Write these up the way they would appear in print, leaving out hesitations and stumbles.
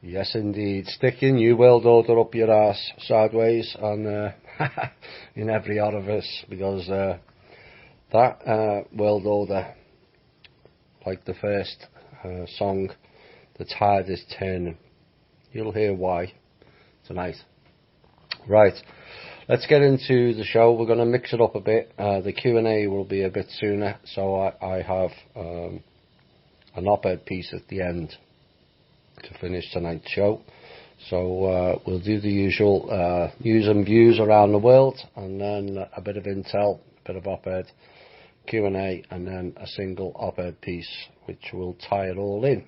Yes, indeed. Stick your new world order up your ass sideways and in every orifice, because that world order, like the first song, the tide is turning. You'll hear why tonight. Right, let's get into the show. We're going to mix it up a bit. The Q&A will be a bit sooner, so I have an op-ed piece at the end to finish tonight's show. So we'll do the usual news and views around the world, and then a bit of intel, a bit of op-ed, Q&A, and then a single op-ed piece which will tie it all in,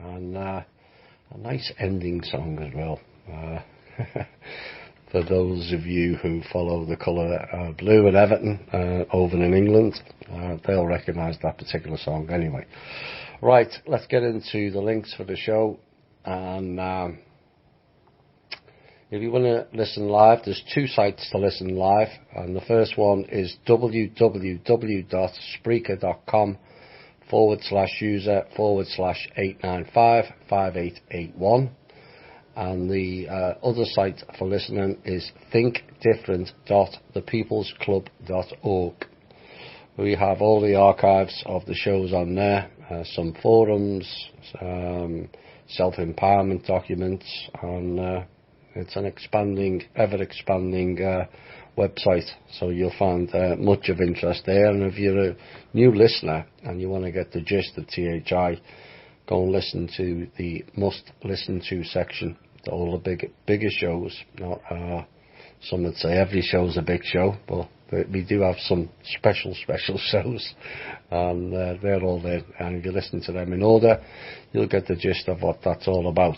and a nice ending song as well. For those of you who follow the colour blue at Everton over in England, they'll recognise that particular song anyway. Right, let's get into the links for the show. And if you want to listen live, there's two sites to listen live, and the first one is www.spreaker.com/user/8955881, and the other site for listening is thinkdifferent.thepeoplesclub.org. We have all the archives of the shows on there, some forums, self-empowerment documents, and it's an ever-expanding website, so you'll find much of interest there. And if you're a new listener and you want to get the gist of THI, go and listen to the must listen to section, all the bigger shows. Not some would say every show's a big show, but we do have some special shows, and they're all there, and if you listen to them in order, you'll get the gist of what that's all about.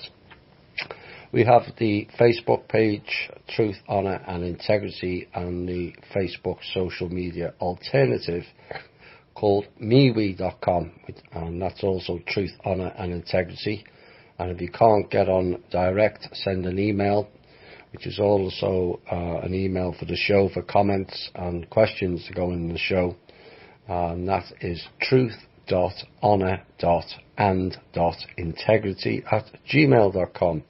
We have the Facebook page Truth, Honour and Integrity, and the Facebook social media alternative called MeWe.com, and that's also Truth, Honour and Integrity. And if you can't get on direct, send an email, which is also an email for the show for comments and questions to go in the show, and that is truth.honour.and.integrity@gmail.com.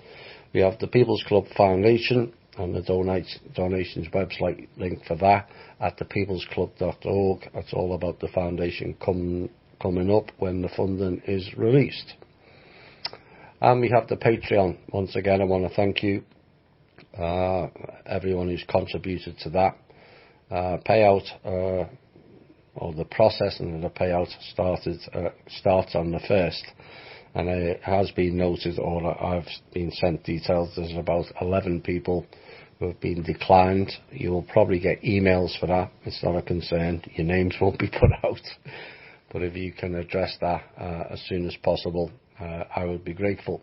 We have the People's Club Foundation and the donations website link for that at thepeoplesclub.org. That's all about the foundation coming up when the funding is released. And we have the Patreon. Once again, I want to thank you, everyone who's contributed to that. Payout, or the processing of the payout starts on the 1st. And it has been noted, or I've been sent details, there's about 11 people who have been declined. You will probably get emails for that. It's not a concern. Your names won't be put out. But if you can address that as soon as possible, I would be grateful.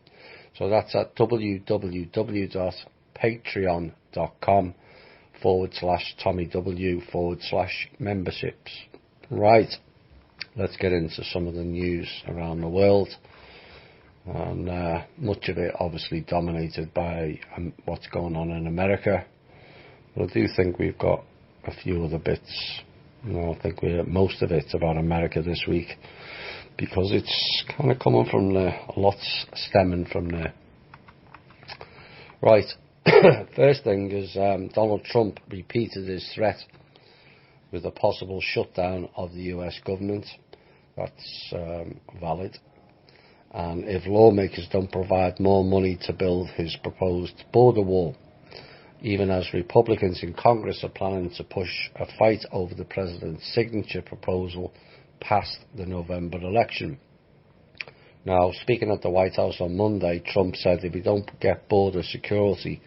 So that's at www.patreon.com/TommyW/memberships. Right, let's get into some of the news around the world. And much of it obviously dominated by what's going on in America. But I do think we've got a few other bits. I think most of it's about America this week, because it's kind of coming from there, a lot's stemming from there. Right, first thing is Donald Trump repeated his threat with a possible shutdown of the US government. That's valid. And if lawmakers don't provide more money to build his proposed border wall, even as Republicans in Congress are planning to push a fight over the president's signature proposal past the November election. Now, speaking at the White House on Monday, Trump said if we don't get border security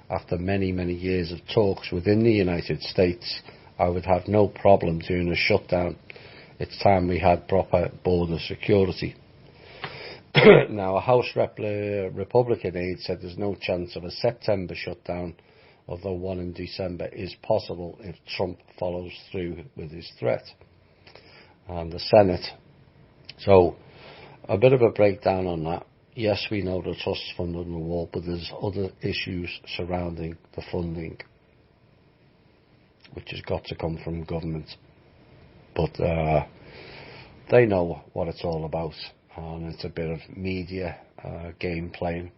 after many, many years of talks within the United States, I would have no problem doing a shutdown. It's time we had proper border security. Now, a House Republican aide said there's no chance of a September shutdown, although one in December is possible if Trump follows through with his threat. And the Senate. So, a bit of a breakdown on that. Yes, we know the trust fund on the wall, but there's other issues surrounding the funding, which has got to come from government. But they know what it's all about, and it's a bit of media game playing.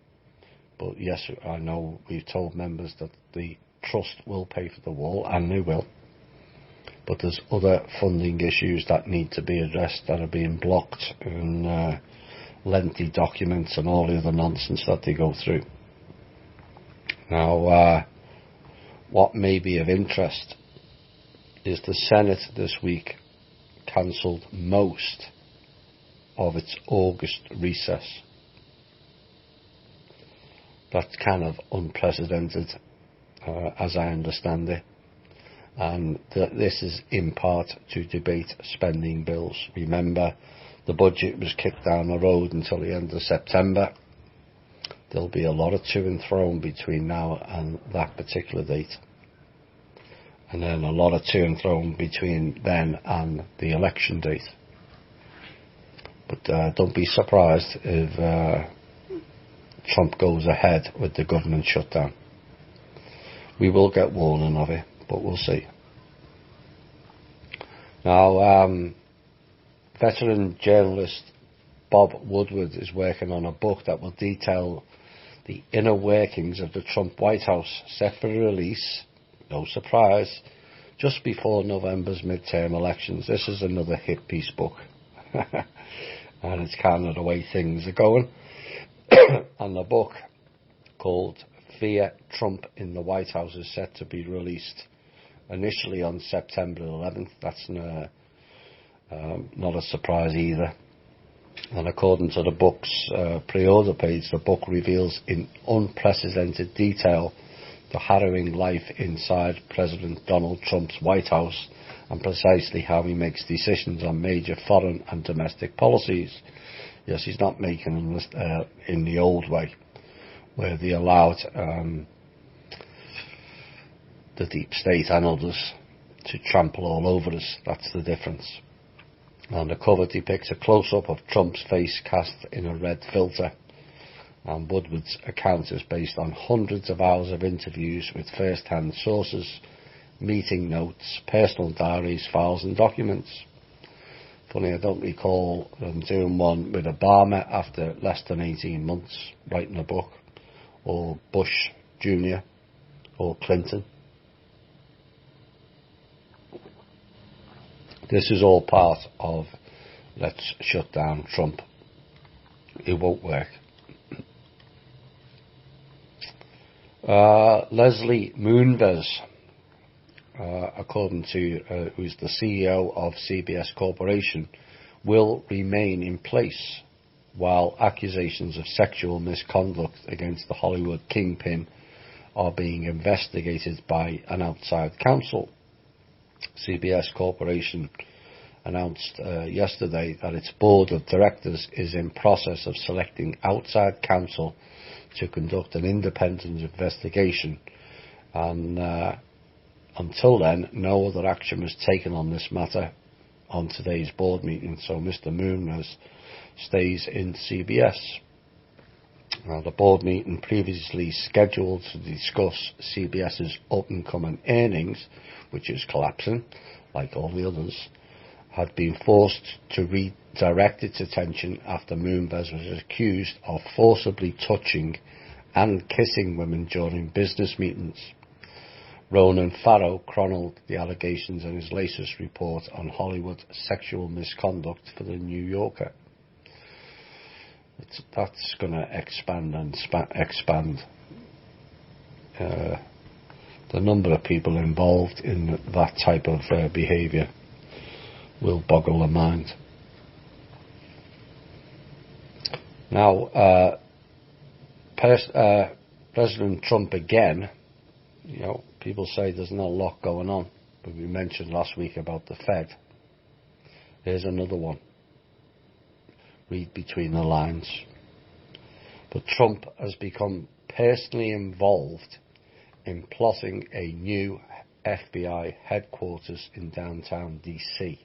But yes, I know we've told members that the trust will pay for the wall, and they will. But there's other funding issues that need to be addressed that are being blocked in lengthy documents and all the other nonsense that they go through. Now, what may be of interest is the Senate this week cancelled most of its August recess. That's kind of unprecedented, as I understand it. And this is in part to debate spending bills. Remember, the budget was kicked down the road until the end of September. There'll be a lot of to and fro between now and that particular date. And then a lot of to and fro between then and the election date. But don't be surprised if Trump goes ahead with the government shutdown. We will get warning of it, but we'll see. Now, veteran journalist Bob Woodward is working on a book that will detail the inner workings of the Trump White House, set for release, no surprise, just before November's midterm elections. This is another hit piece book. And it's kind of the way things are going. And the book, called Fear Trump in the White House, is set to be released initially on September 11th. That's not a surprise either. And according to the book's pre-order page, the book reveals in unprecedented detail the harrowing life inside President Donald Trump's White House and precisely how he makes decisions on major foreign and domestic policies. Yes, he's not making them in the old way, where they allowed the deep state and others to trample all over us. That's the difference. And the cover depicts a close-up of Trump's face cast in a red filter. And Woodward's account is based on hundreds of hours of interviews with first-hand sources, meeting notes, personal diaries, files and documents. Funny, I don't recall them doing one with Obama after less than 18 months writing a book, or Bush Jr. or Clinton. This is all part of let's shut down Trump. It won't work. Leslie Moonves, according to who's the CEO of CBS Corporation, will remain in place while accusations of sexual misconduct against the Hollywood kingpin are being investigated by an outside counsel. CBS Corporation announced yesterday that its board of directors is in process of selecting outside counsel to conduct an independent investigation, and until then, no other action was taken on this matter on today's board meeting, so Mr. Moonves stays in CBS. Now, the board meeting previously scheduled to discuss CBS's up-and-coming earnings, which is collapsing, like all the others, had been forced to redirect its attention after Moonves was accused of forcibly touching and kissing women during business meetings. Ronan Farrow chronicled the allegations in his latest report on Hollywood sexual misconduct for the New Yorker. That's going to expand and expand. The number of people involved in that type of behaviour will boggle the mind. Now, President Trump again, people say there's not a lot going on, but we mentioned last week about the Fed. Here's another one. Read between the lines. But Trump has become personally involved in plotting a new FBI headquarters in downtown DC.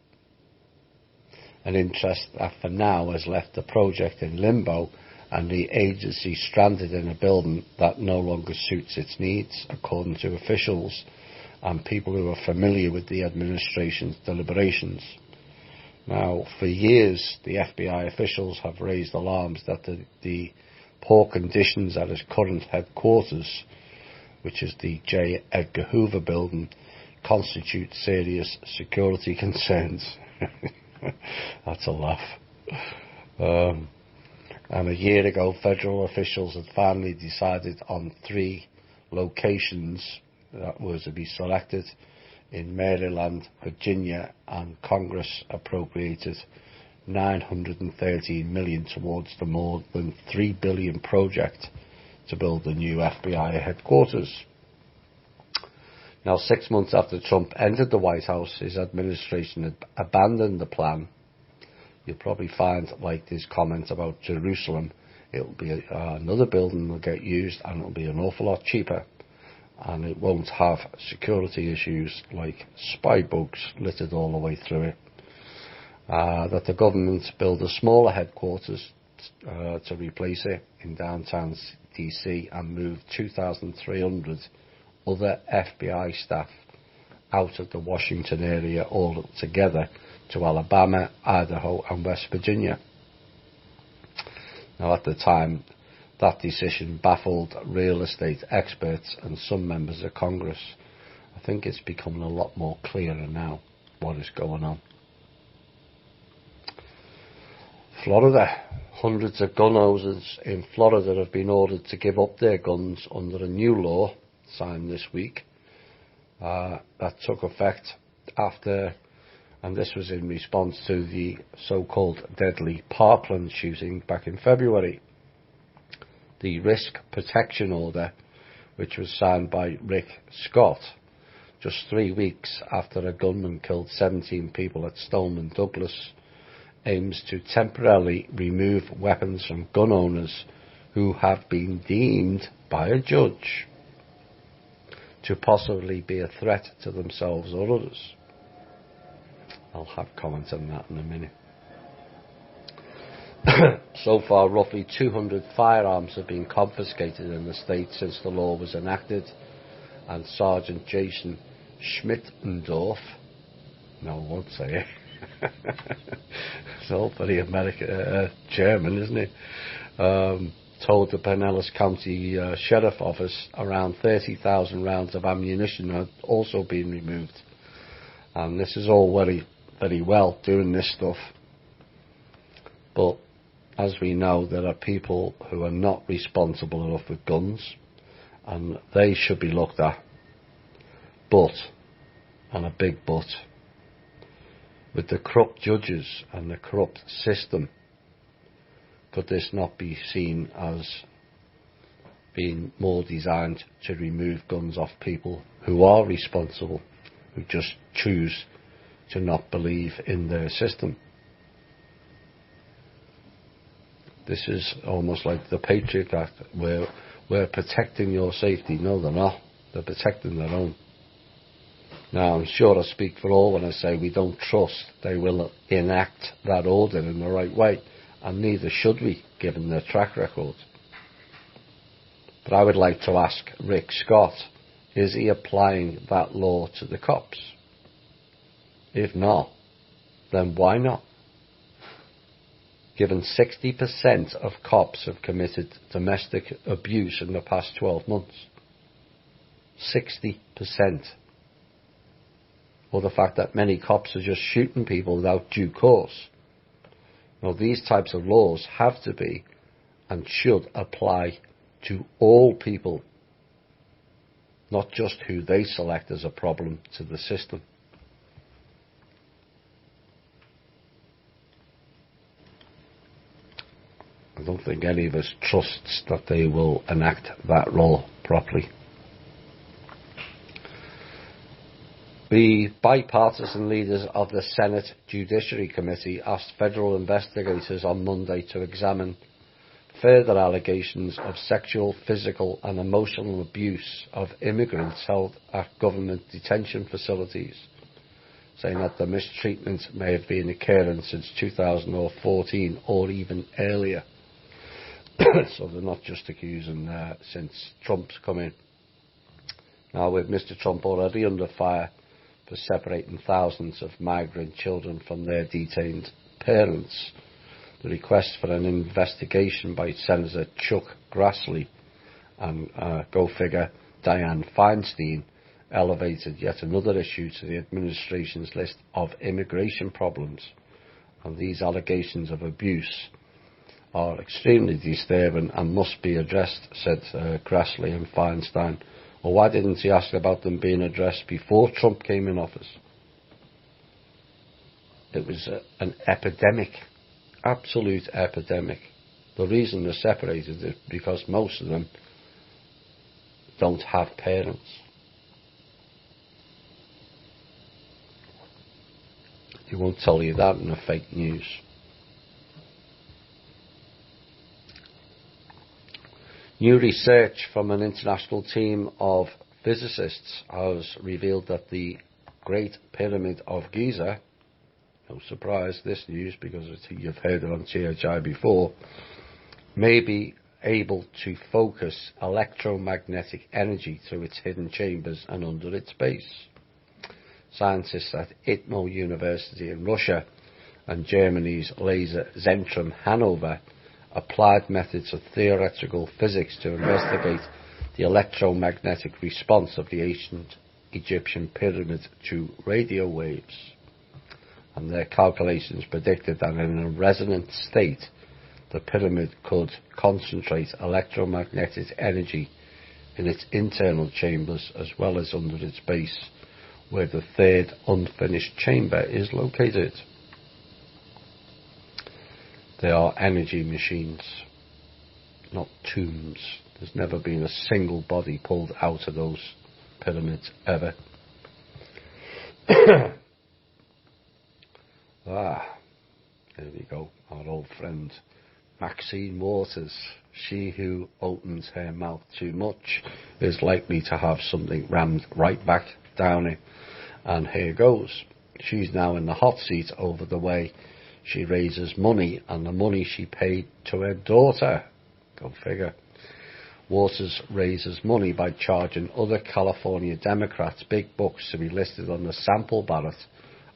An interest that for now has left the project in limbo and the agency stranded in a building that no longer suits its needs, according to officials and people who are familiar with the administration's deliberations. Now, for years, the FBI officials have raised alarms that the poor conditions at his current headquarters, which is the J. Edgar Hoover building, constitute serious security concerns. That's a laugh. And a year ago, federal officials had finally decided on 3 locations that were to be selected in Maryland, Virginia, and Congress appropriated $913 million towards the more than $3 billion project to build the new FBI headquarters. Now, 6 months after Trump entered the White House, his administration had abandoned the plan. You'll probably find, like this comment about Jerusalem, it'll be another building will get used and it'll be an awful lot cheaper, and it won't have security issues like spy bugs littered all the way through it. That the government build a smaller headquarters to replace it in downtown DC and move 2,300 other FBI staff out of the Washington area altogether to Alabama, Idaho and West Virginia. Now, at the time, that decision baffled real estate experts and some members of Congress. I think it's becoming a lot more clearer now what is going on. Florida. Hundreds of gun owners in Florida have been ordered to give up their guns under a new law signed this week. That took effect after, and this was in response to the so-called deadly Parkland shooting back in February. The Risk Protection Order, which was signed by Rick Scott, just 3 weeks after a gunman killed 17 people at Stoneman Douglas, aims to temporarily remove weapons from gun owners who have been deemed by a judge to possibly be a threat to themselves or others. I'll have comments on that in a minute. So far, roughly 200 firearms have been confiscated in the state since the law was enacted, and Sergeant Jason Schmittendorf, no, I won't say it, it's all very American, German, isn't it? Told the Pinellas County Sheriff Office around 30,000 rounds of ammunition had also been removed. And this is all very, very well doing this stuff. But as we know, there are people who are not responsible enough with guns, and they should be looked at. But, and a big but, with the corrupt judges and the corrupt system, could this not be seen as being more designed to remove guns off people who are responsible, who just choose to not believe in their system? This is almost like the Patriot Act, where we're protecting your safety. No, they're not. They're protecting their own. Now, I'm sure I speak for all when I say we don't trust they will enact that order in the right way, and neither should we, given their track record. But I would like to ask Rick Scott, is he applying that law to the cops? If not, then why not? Given 60% of cops have committed domestic abuse in the past 12 months. 60%. Or the fact that many cops are just shooting people without due cause. Now, these types of laws have to be and should apply to all people, not just who they select as a problem to the system. I don't think any of us trusts that they will enact that law properly. The bipartisan leaders of the Senate Judiciary Committee asked federal investigators on Monday to examine further allegations of sexual, physical and emotional abuse of immigrants held at government detention facilities, saying that the mistreatment may have been occurring since 2014 or even earlier. So they're not just accusing since Trump's come in. Now, with Mr. Trump already under fire for separating thousands of migrant children from their detained parents, The request for an investigation by Senator Chuck Grassley and, go figure, Dianne Feinstein elevated yet another issue to the administration's list of immigration problems, and these allegations of abuse are extremely disturbing and must be addressed, said Grassley and Feinstein. Well, why didn't he ask about them being addressed before Trump came in office? It was an epidemic, absolute epidemic. The reason they're separated is because most of them don't have parents. They won't tell you that in the fake news. New research from an international team of physicists has revealed that the Great Pyramid of Giza, no surprise this news because you've heard it on THI before, may be able to focus electromagnetic energy through its hidden chambers and under its base. Scientists at ITMO University in Russia and Germany's Laser Zentrum Hanover applied methods of theoretical physics to investigate the electromagnetic response of the ancient Egyptian pyramid to radio waves. And their calculations predicted that in a resonant state, the pyramid could concentrate electromagnetic energy in its internal chambers as well as under its base, where the third unfinished chamber is located. They are energy machines, not tombs. There's never been a single body pulled out of those pyramids ever. There we go, our old friend Maxine Waters. She who opens her mouth too much is likely to have something rammed right back down it. And here goes. She's now in the hot seat over the way she raises money and the money she paid to her daughter. Go figure. Waters raises money by charging other California Democrats big bucks to be listed on the sample ballot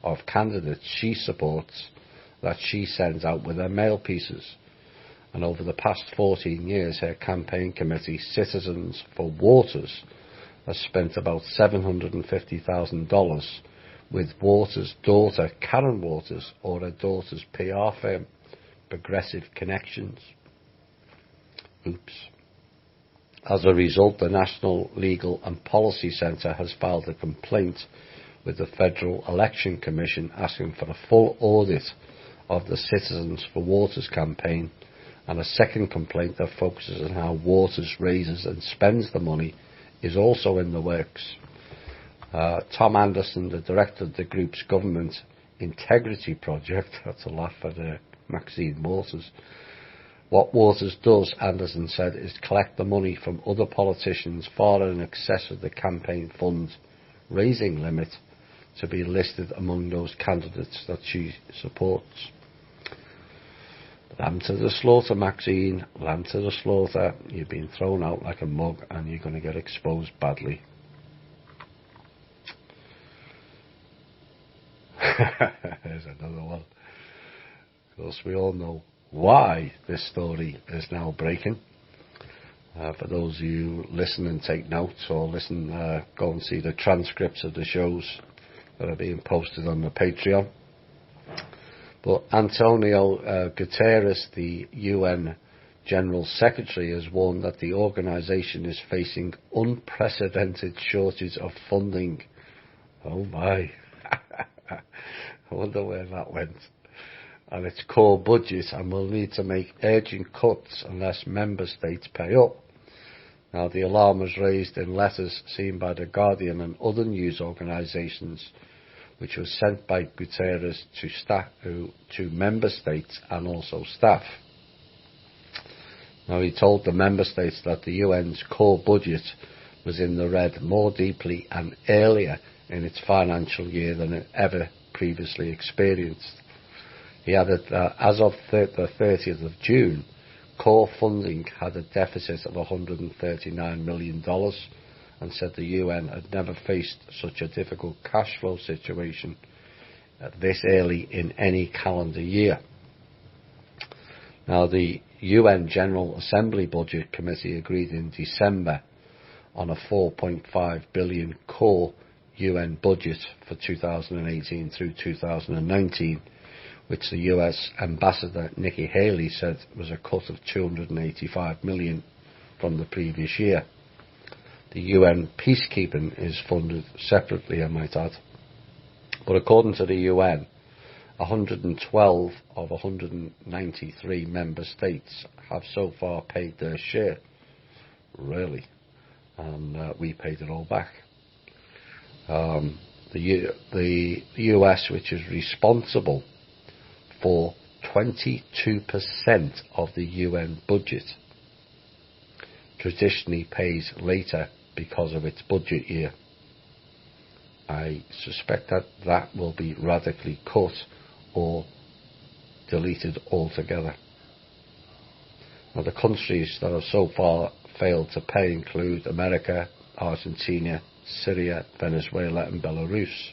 of candidates she supports that she sends out with her mail pieces. And over the past 14 years, her campaign committee, Citizens for Waters, has spent about $750,000 with Waters' daughter, Karen Waters, or her daughter's PR firm, Progressive Connections. Oops. As a result, the National Legal and Policy Centre has filed a complaint with the Federal Election Commission asking for a full audit of the Citizens for Waters campaign, and a second complaint that focuses on how Waters raises and spends the money is also in the works. Tom Anderson, the director of the group's Government Integrity Project, that's a laugh at Maxine Waters. What Waters does, Anderson said, is collect the money from other politicians far in excess of the campaign fund raising limit to be listed among those candidates that she supports. Lamb to the slaughter, Maxine, lamb to the slaughter. You've been thrown out like a mug and you're going to get exposed badly. There's another one. Of course, we all know why this story is now breaking. For those of you who listen and take notes, or go and see the transcripts of the shows that are being posted on the Patreon. But Antonio Guterres, the UN General Secretary, has warned that the organisation is facing unprecedented shortage of funding. Oh my. I wonder where that went. And its core budget, and will need to make urgent cuts unless member states pay up. Now, the alarm was raised in letters seen by The Guardian and other news organisations, which was sent by Guterres to member states and also staff. Now, he told the member states that the UN's core budget was in the red more deeply and earlier in its financial year than it ever previously experienced. He added that as of the 30th of June, core funding had a deficit of $139 million, and said the UN had never faced such a difficult cash flow situation this early in any calendar year. Now, the UN General Assembly Budget Committee agreed in December on a 4.5 billion core UN budget for 2018 through 2019, which the US Ambassador Nikki Haley said was a cut of 285 million from the previous year. The UN peacekeeping is funded separately, I might add. But according to the UN, 112 of 193 member states have so far paid their share. Really? And we paid it all back. The US, which is responsible for 22% of the UN budget, traditionally pays later because of its budget year. I suspect that will be radically cut or deleted altogether. Now, the countries that have so far failed to pay include America, Argentina, Syria, Venezuela and Belarus.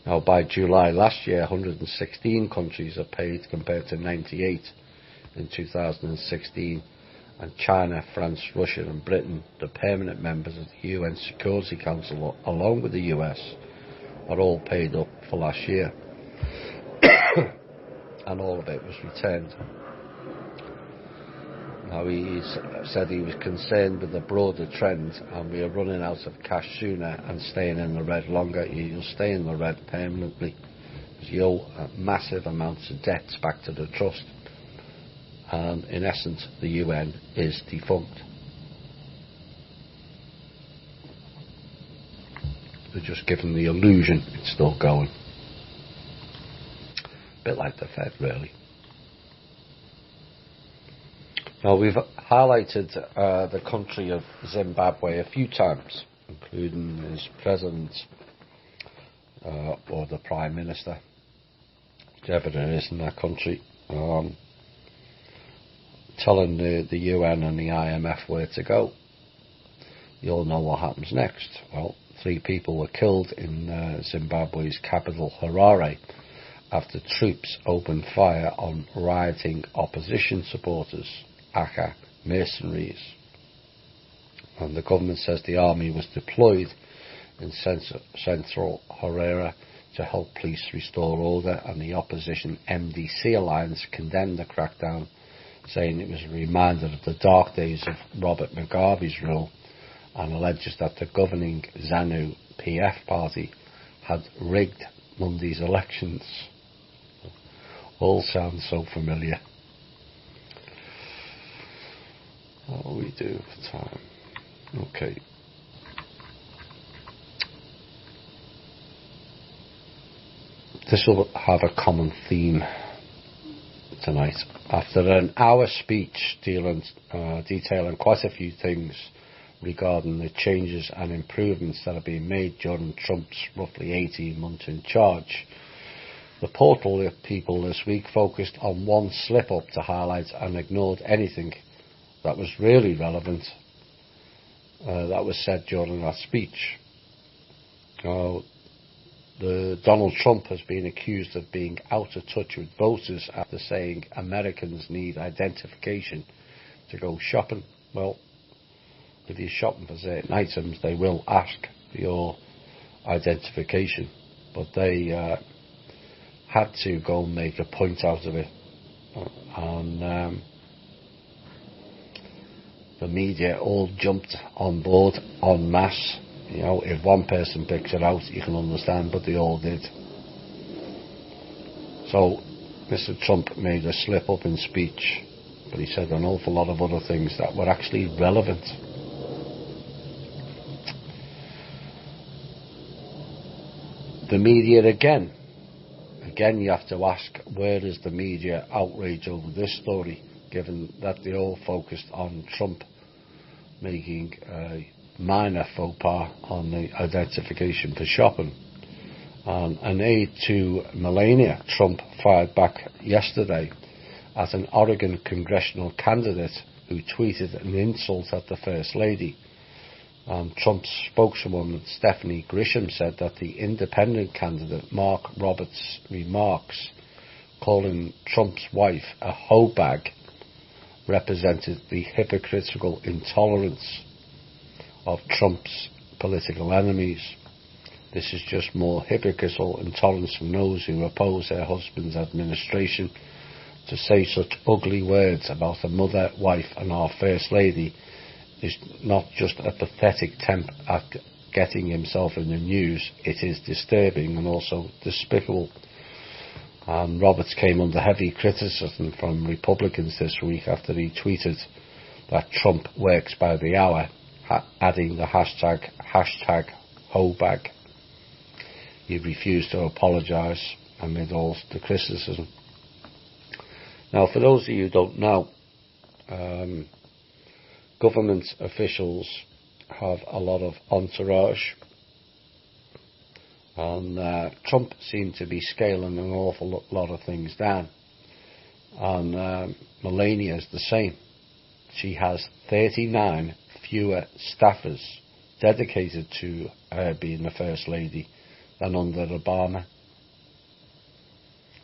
Now, by July last year, 116 countries have paid compared to 98 in 2016, and China, France, Russia and Britain, the permanent members of the UN Security Council, along with the US, are all paid up for last year. And all of it was returned. Now, he said he was concerned with the broader trend, and we are running out of cash sooner and staying in the red longer. You'll stay in the red permanently because you owe massive amounts of debts back to the trust. And in essence, the UN is defunct. They're just giving the illusion it's still going. A bit like the Fed, really. Now, we've highlighted the country of Zimbabwe a few times, including its president or the Prime Minister, whichever it is in that country, telling the UN and the IMF where to go. You all know what happens next. Well, 3 people were killed in Zimbabwe's capital, Harare, after troops opened fire on rioting opposition supporters, Aka mercenaries. And the government says the army was deployed in central Harare to help police restore order, and the opposition MDC alliance condemned the crackdown, saying it was a reminder of the dark days of Robert Mugabe's rule, and alleges that the governing ZANU-PF party had rigged Monday's elections. All sounds so familiar. What will we do for time? Okay. This will have a common theme tonight. After an hour speech detailing quite a few things regarding the changes and improvements that are being made during Trump's roughly 18 months in charge, the portal people this week focused on one slip-up to highlight and ignored anything that was really relevant that was said during that speech. Donald Trump has been accused of being out of touch with voters after saying Americans need identification to go shopping. Well, if you're shopping for certain items, they will ask for your identification, but they had to go and make a point out of it. And the media all jumped on board en masse. You know, if one person picks it out, you can understand, but they all did. So, Mr. Trump made a slip up in speech, but he said an awful lot of other things that were actually relevant. The media again you have to ask, where is the media outrage over this story, given that they all focused on Trump making a minor faux pas on the identification for shopping. An aide to Melania Trump fired back yesterday at an Oregon congressional candidate who tweeted an insult at the First Lady. Trump's spokeswoman Stephanie Grisham said that the independent candidate Mark Roberts' remarks calling Trump's wife a hoe bag represented the hypocritical intolerance of Trump's political enemies. This is just more hypocritical intolerance from those who oppose their husband's administration. To say such ugly words about a mother, wife and our First Lady is not just a pathetic attempt at getting himself in the news, it is disturbing and also despicable. And Roberts came under heavy criticism from Republicans this week after he tweeted that Trump works by the hour, adding the hashtag hoebag. He refused to apologise amid all the criticism. Now, for those of you who don't know, government officials have a lot of entourage, and Trump seemed to be scaling an awful lot of things down, and Melania is the same. She has 39 fewer staffers dedicated to her being the First Lady than under Obama.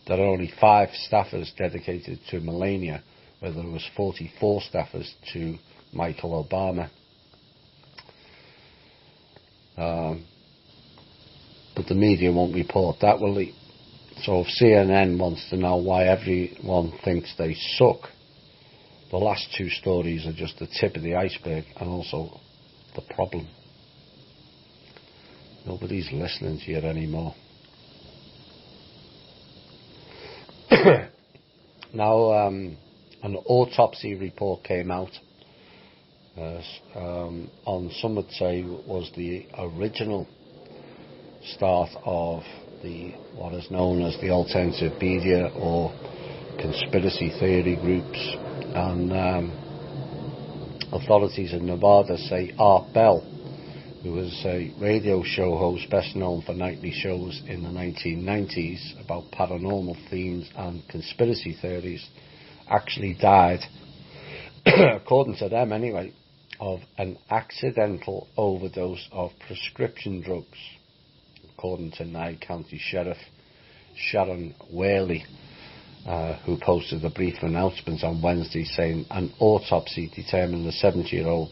There are only 5 staffers dedicated to Melania, where there was 44 staffers to Michael Obama. But the media won't report that, will they? So if CNN wants to know why everyone thinks they suck, the last 2 stories are just the tip of the iceberg and also the problem. Nobody's listening to you anymore. Now, an autopsy report came out on, some would say, was the original start of what is known as the alternative media or conspiracy theory groups, and authorities in Nevada say Art Bell, who was a radio show host best known for nightly shows in the 1990s about paranormal themes and conspiracy theories, actually died, according to them anyway, of an accidental overdose of prescription drugs, according to Nye County Sheriff Sharon Whaley, who posted a brief announcement on Wednesday saying an autopsy determined the 72-year-old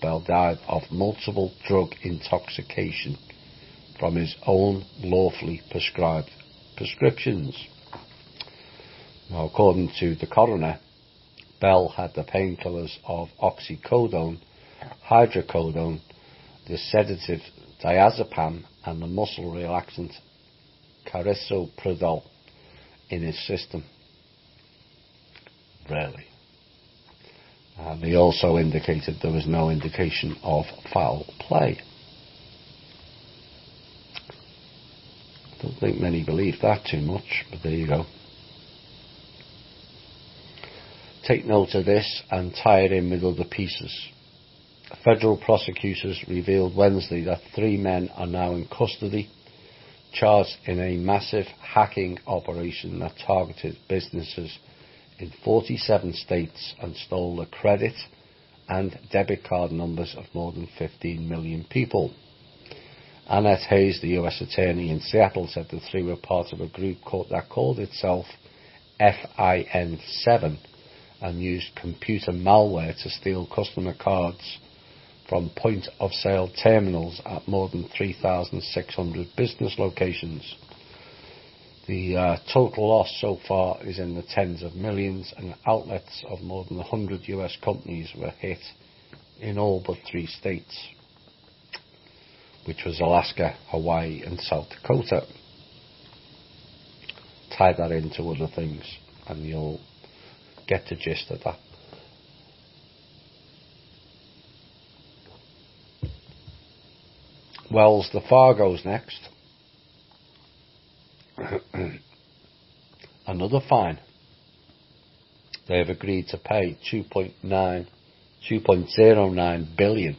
Bell died of multiple drug intoxication from his own lawfully prescribed prescriptions. Now, according to the coroner, Bell had the painkillers of oxycodone, hydrocodone, the sedative diazepam and the muscle relaxant carisoprodol in his system. Really. And he also indicated there was no indication of foul play. Don't think many believe that too much, but there you go. Take note of this and tie it in with other pieces. Federal prosecutors revealed Wednesday that 3 men are now in custody, charged in a massive hacking operation that targeted businesses in 47 states and stole the credit and debit card numbers of more than 15 million people. Annette Hayes, the US attorney in Seattle, said the 3 were part of a group that called itself FIN7 and used computer malware to steal customer cards from point-of-sale terminals at more than 3,600 business locations. The total loss so far is in the tens of millions, and outlets of more than 100 US companies were hit in all but 3 states, which was Alaska, Hawaii and South Dakota. Tie that into other things and you'll get the gist of that. Wells the Fargo's next. Another fine. They have agreed to pay $2.09 billion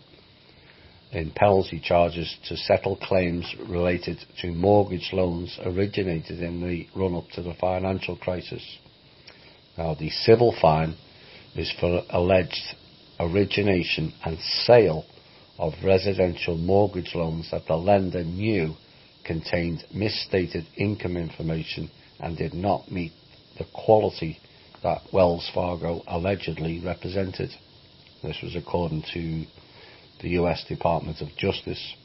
in penalty charges to settle claims related to mortgage loans originated in the run-up to the financial crisis. Now, the civil fine is for alleged origination and sale of residential mortgage loans that the lender knew contained misstated income information and did not meet the quality that Wells Fargo allegedly represented. This was according to the US Department of Justice,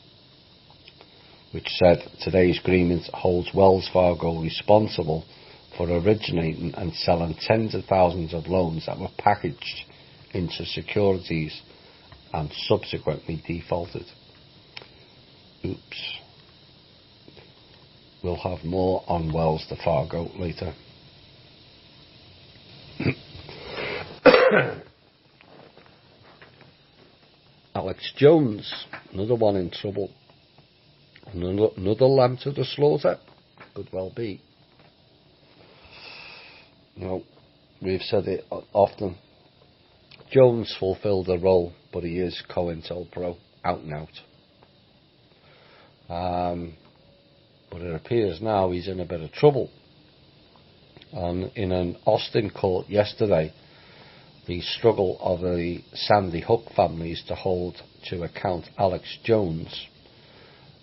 which said today's agreement holds Wells Fargo responsible for originating and selling tens of thousands of loans that were packaged into securities and subsequently defaulted. Oops. We'll have more on Wells Fargo later. Alex Jones, another one in trouble. Another lamb to the slaughter. Could well be. You know, we've said it often. Jones fulfilled a role, but he is COINTELPRO, out and out. But it appears now he's in a bit of trouble. And in an Austin court yesterday, the struggle of the Sandy Hook families to hold to account Alex Jones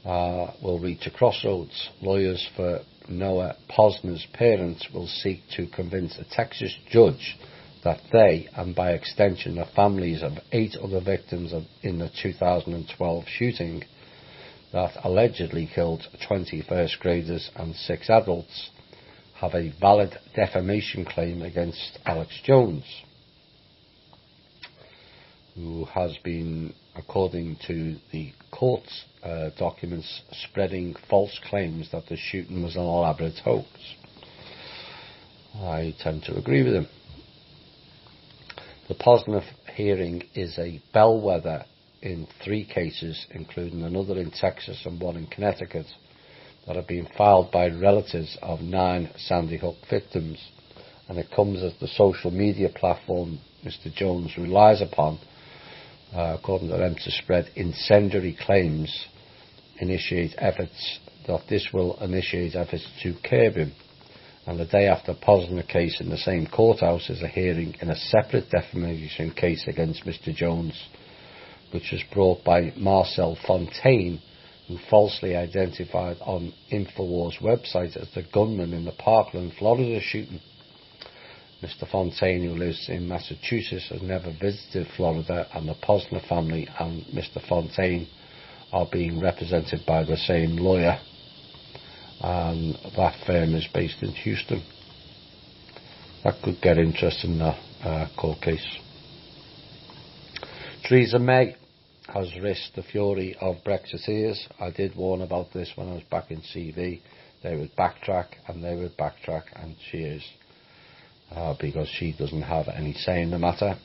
will reach a crossroads. Lawyers for Noah Posner's parents will seek to convince a Texas judge that they, and by extension the families of 8 other victims in the 2012 shooting that allegedly killed 20 first graders and 6 adults, have a valid defamation claim against Alex Jones, who has been, according to the court's documents, spreading false claims that the shooting was an elaborate hoax. I tend to agree with him. The Posner hearing is a bellwether in 3 cases, including another in Texas and one in Connecticut, that have been filed by relatives of 9 Sandy Hook victims, and it comes as the social media platform Mr. Jones relies upon, according to them, to spread incendiary claims, this will initiate efforts to curb him. And the day after Posner case in the same courthouse is a hearing in a separate defamation case against Mr. Jones, which was brought by Marcel Fontaine, who falsely identified on InfoWars website as the gunman in the Parkland, Florida shooting. Mr. Fontaine, who lives in Massachusetts, has never visited Florida, and the Posner family and Mr. Fontaine are being represented by the same lawyer, and that firm is based in Houston. That could get interesting, that court case. Theresa May has risked the fury of Brexiteers. I did warn about this when I was back in CV. They would backtrack, and she is, because she doesn't have any say in the matter,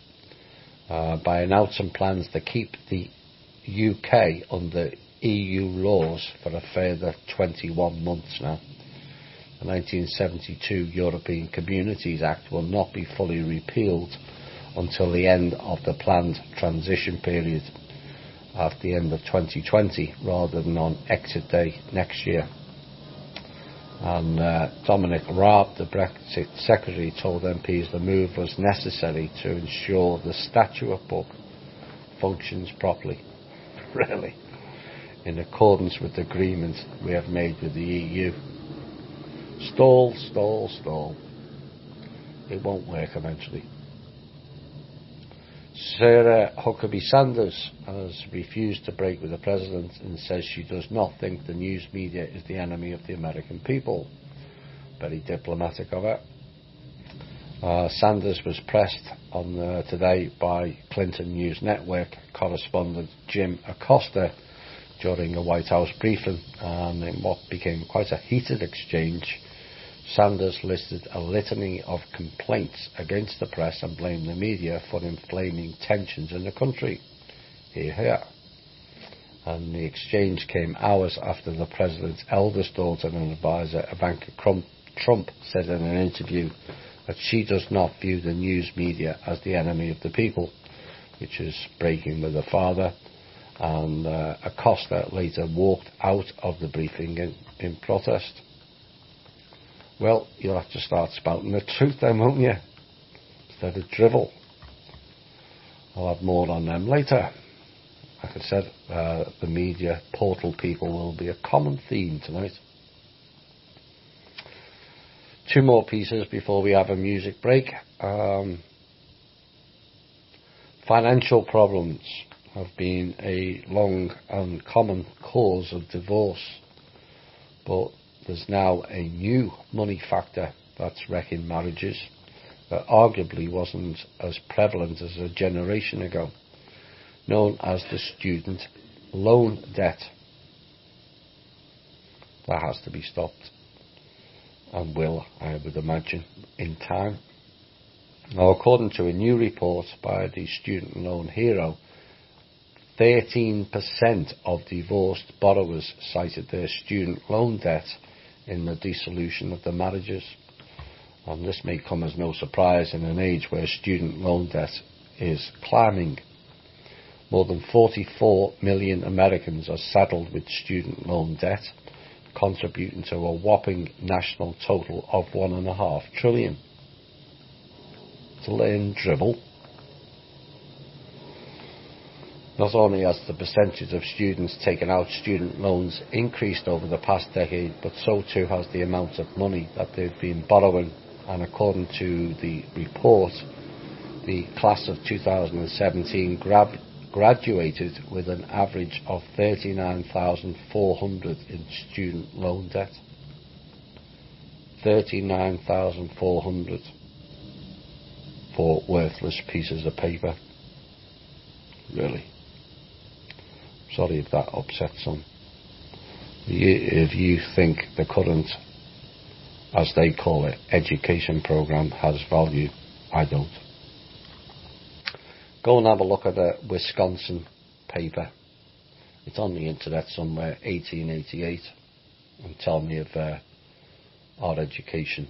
by announcing plans to keep the UK under EU laws for a further 21 months now. The 1972 European Communities Act will not be fully repealed until the end of the planned transition period at the end of 2020, rather than on exit day next year. And Dominic Raab, the Brexit Secretary, told MPs the move was necessary to ensure the statute book functions properly. Really? In accordance with the agreement we have made with the EU. Stall. It won't work eventually. Sarah Huckabee Sanders has refused to break with the President and says she does not think the news media is the enemy of the American people. Very diplomatic of her. Sanders was pressed on today by Clinton News Network correspondent Jim Acosta during a White House briefing, and in what became quite a heated exchange, Sanders listed a litany of complaints against the press and blamed the media for inflaming tensions in the country. Hear, hear. And the exchange came hours after the president's eldest daughter and advisor, Ivanka Trump, said in an interview that she does not view the news media as the enemy of the people, which is breaking with her father. And Acosta later walked out of the briefing in protest. Well, you'll have to start spouting the truth then, won't you? Instead of drivel. I'll have more on them later. Like I said, the media portal people will be a common theme tonight. Two more pieces before we have a music break. Financial problems have been a long and common cause of divorce, but there's now a new money factor that's wrecking marriages that arguably wasn't as prevalent as a generation ago, known as the student loan debt. That has to be stopped, and will, I would imagine, in time. Now, according to a new report by the Student Loan Hero, 13% of divorced borrowers cited their student loan debt in the dissolution of their marriages. And this may come as no surprise in an age where student loan debt is climbing. More than 44 million Americans are saddled with student loan debt, contributing to a whopping national total of $1.5 trillion. To learn dribble. Not only has the percentage of students taking out student loans increased over the past decade, but so too has the amount of money that they've been borrowing. And according to the report, the class of 2017 graduated with an average of $39,400 in student loan debt. $39,400 for worthless pieces of paper. Really. Sorry if that upsets some. If you think the current, as they call it, education programme has value, I don't. Go and have a look at a Wisconsin paper. It's on the internet somewhere, 1888, and tell me if our education,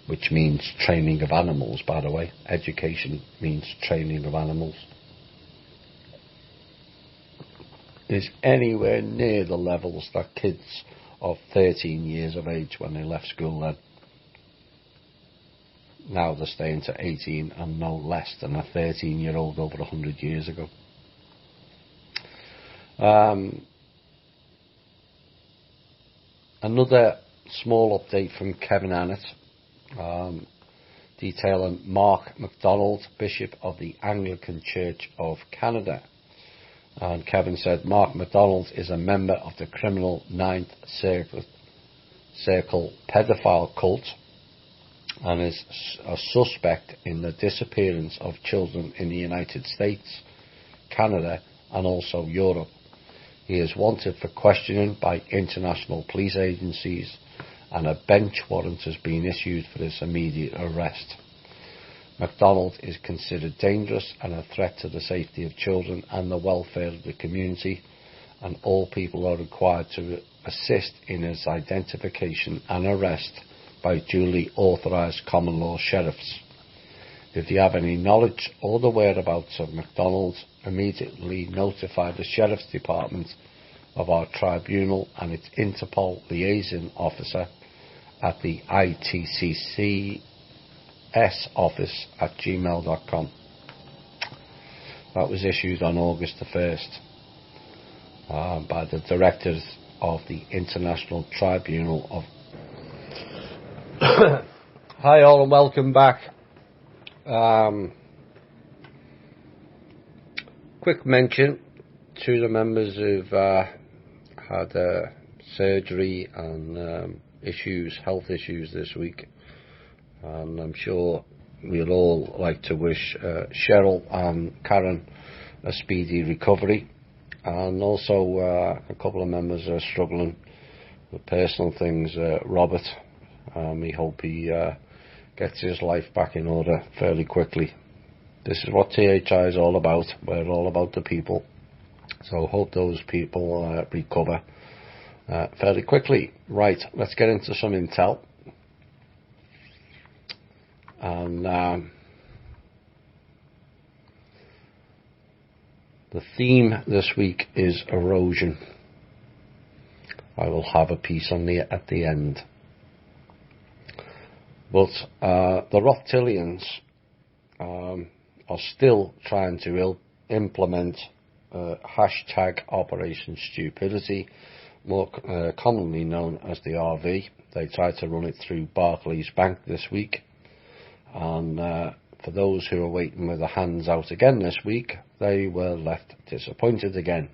which means training of animals, by the way. Education means training of animals, is anywhere near the levels that kids of 13 years of age when they left school then. Now they're staying to 18 and no less than a 13-year-old over 100 years ago. Another small update from Kevin Annett, detailing Mark MacDonald, Bishop of the Anglican Church of Canada. And Kevin said Mark MacDonald is a member of the criminal Ninth Circle pedophile cult and is a suspect in the disappearance of children in the United States, Canada and also Europe. He is wanted for questioning by international police agencies, and a bench warrant has been issued for his immediate arrest. MacDonald is considered dangerous and a threat to the safety of children and the welfare of the community, and all people are required to assist in his identification and arrest by duly authorised common law sheriffs. If you have any knowledge or the whereabouts of MacDonald, immediately notify the Sheriff's Department of our tribunal and its Interpol liaison officer at the ITCS office@gmail.com. That was issued on August the 1st by the directors of the International Tribunal of... Hi all and welcome back. Quick mention to the members who've had surgery and health issues this week, and I'm sure we'd all like to wish Cheryl and Karen a speedy recovery, and also a couple of members are struggling with personal things. Robert, we hope he gets his life back in order fairly quickly. This is what THI is all about. We're all about the people, so hope those people recover fairly quickly. Right, let's get into some intel. And the theme this week is erosion. I will have a piece on at the end. But the Rothschildians are still trying to implement hashtag Operation Stupidity, more commonly known as the RV. They tried to run it through Barclays Bank this week, and for those who are waiting with their hands out again this week, they were left disappointed again.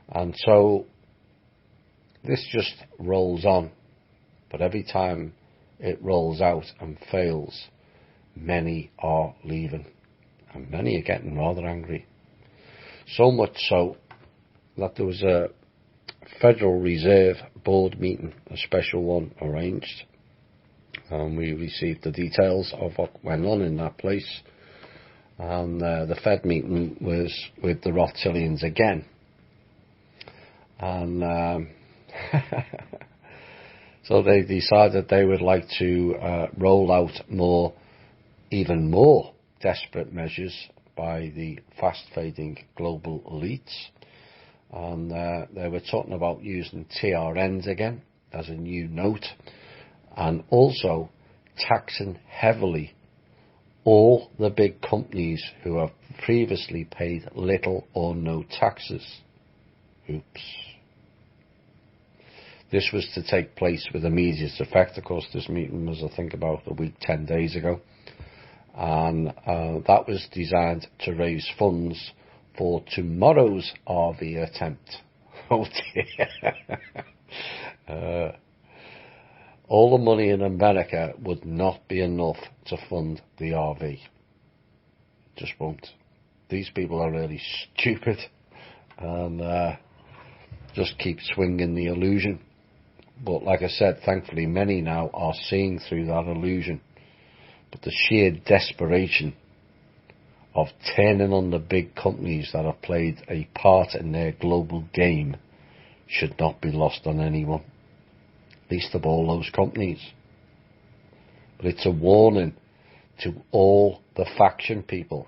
And so this just rolls on, but every time it rolls out and fails, many are leaving, and many are getting rather angry. So much so that there was a Federal Reserve Board meeting, a special one arranged, and we received the details of what went on in that place. And the Fed meeting was with the Rothschildians again, and so they decided they would like to roll out even more desperate measures by the fast-fading global elites. And they were talking about using TRNs again as a new note, and also taxing heavily all the big companies who have previously paid little or no taxes. Oops. This was to take place with immediate effect. Of course, this meeting was, I think, about a week, 10 days ago. And that was designed to raise funds for tomorrow's RV attempt. Oh dear. All the money in America would not be enough to fund the RV. Just won't. These people are really stupid, and just keep swinging the illusion. But like I said, thankfully many now are seeing through that illusion. But the sheer desperation of turning on the big companies that have played a part in their global game should not be lost on anyone, least of all those companies. But it's a warning to all the faction people,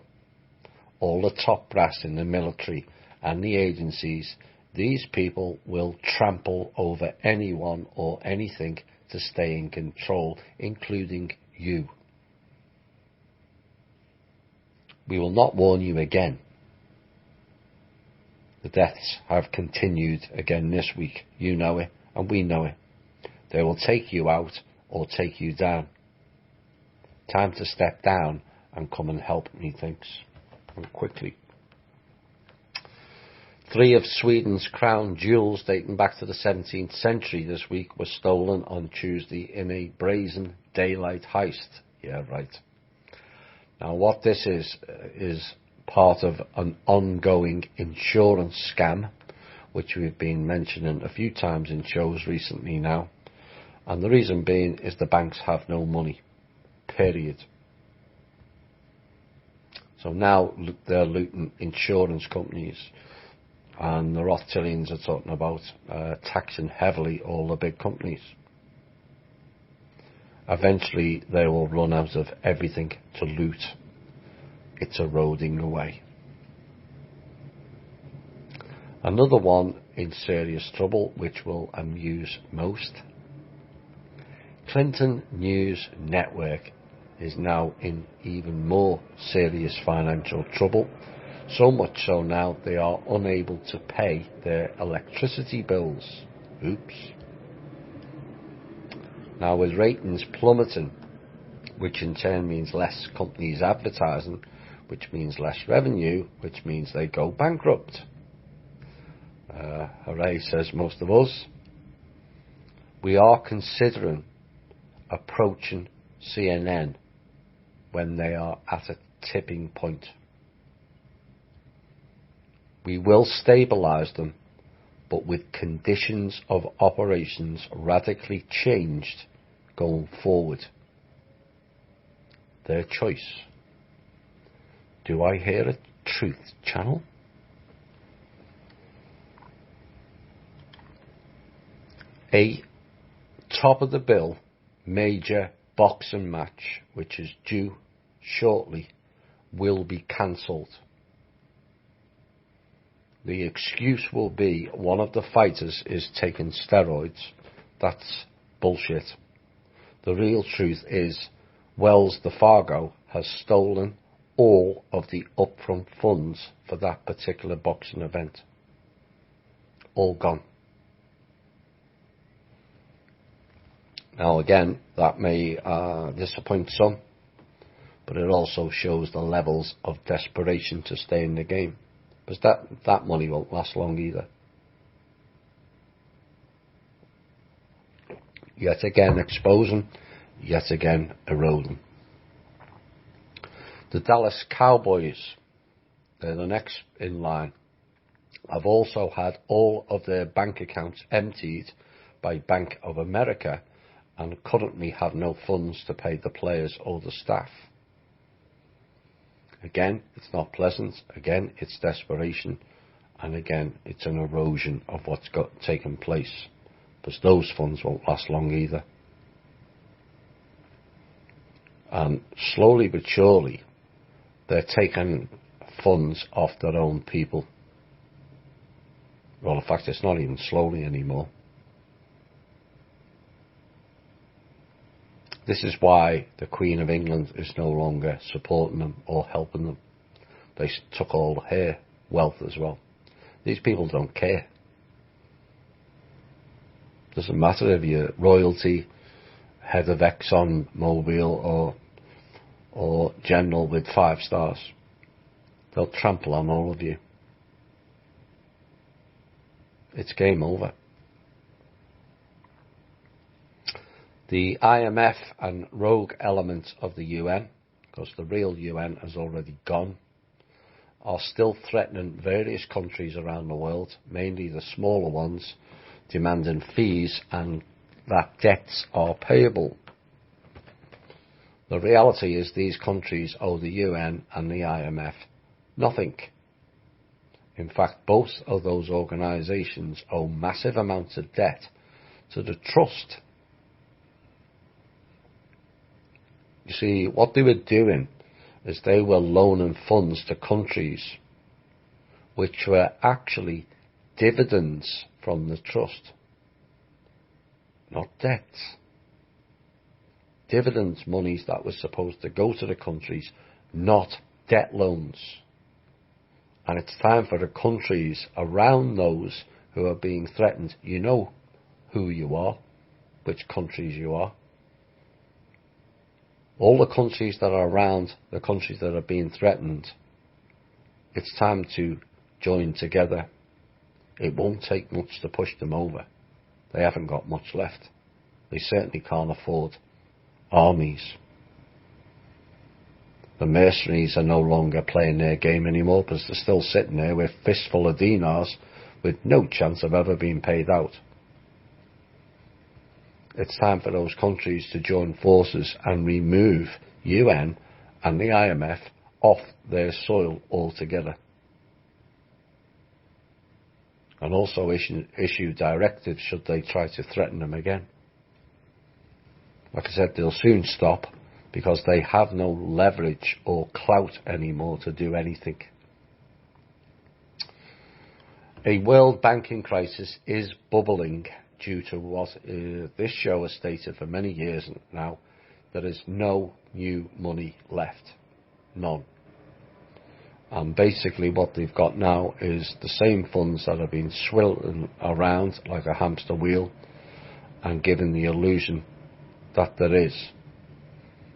all the top brass in the military and the agencies. These people will trample over anyone or anything to stay in control, including you. We will not warn you again. The deaths have continued again this week. You know it, and we know it. They will take you out or take you down. Time to step down and come and help, methinks, and quickly. 3 of Sweden's crown jewels dating back to the 17th century this week were stolen on Tuesday in a brazen daylight heist. Yeah, right. Now what this is part of an ongoing insurance scam, which we've been mentioning a few times in shows recently now. And the reason being is the banks have no money. Period. So now they're looting insurance companies, and the Rothschildians are talking about taxing heavily all the big companies. Eventually they will run out of everything to loot. It's eroding away. Another one in serious trouble, which will amuse most. Clinton News Network is now in even more serious financial trouble. So much so now they are unable to pay their electricity bills. Oops. Now with ratings plummeting, which in turn means less companies advertising, which means less revenue, which means they go bankrupt. Hooray, says most of us. We are considering approaching CNN when they are at a tipping point. We will stabilise them, but with conditions of operations radically changed going forward. Their choice. Do I hear a truth channel? A top of the bill major boxing match, which is due shortly, will be cancelled. The excuse will be one of the fighters is taking steroids. That's bullshit. The real truth is Wells de Fargo has stolen all of the upfront funds for that particular boxing event. All gone. Now again, that may disappoint some, but it also shows the levels of desperation to stay in the game. Because that money won't last long either. Yet again exposing, yet again eroding. The Dallas Cowboys, they're the next in line, have also had all of their bank accounts emptied by Bank of America and currently have no funds to pay the players or the staff. Again, it's not pleasant. Again, it's desperation. And again, it's an erosion of what's taken place. Because those funds won't last long either. And slowly but surely, they're taking funds off their own people. Well, in fact, it's not even slowly anymore. This is why the Queen of England is no longer supporting them or helping them. They took all her wealth as well. These people don't care. Doesn't matter if you're royalty, head of Exxon Mobil or general with 5 stars. They'll trample on all of you. It's game over. The IMF and rogue elements of the UN, because the real UN has already gone, are still threatening various countries around the world, mainly the smaller ones, demanding fees and that debts are payable. The reality is these countries owe the UN and the IMF nothing. In fact, both of those organisations owe massive amounts of debt to the trust. You see, what they were doing is they were loaning funds to countries which were actually dividends from the trust, not debts. Dividends, monies that were supposed to go to the countries, not debt loans. And it's time for the countries around those who are being threatened. You know who you are, which countries you are. All the countries that are around the countries that are being threatened, it's time to join together. It won't take much to push them over. They haven't got much left. They certainly can't afford armies. The mercenaries are no longer playing their game anymore because they're still sitting there with fistful of dinars with no chance of ever being paid out. It's time for those countries to join forces and remove UN and the IMF off their soil altogether. And also issue directives should they try to threaten them again. Like I said, they'll soon stop because they have no leverage or clout anymore to do anything. A world banking crisis is bubbling due to what this show has stated for many years now. There is no new money left. None. And basically what they've got now is the same funds that have been swirling around like a hamster wheel and giving the illusion that there is.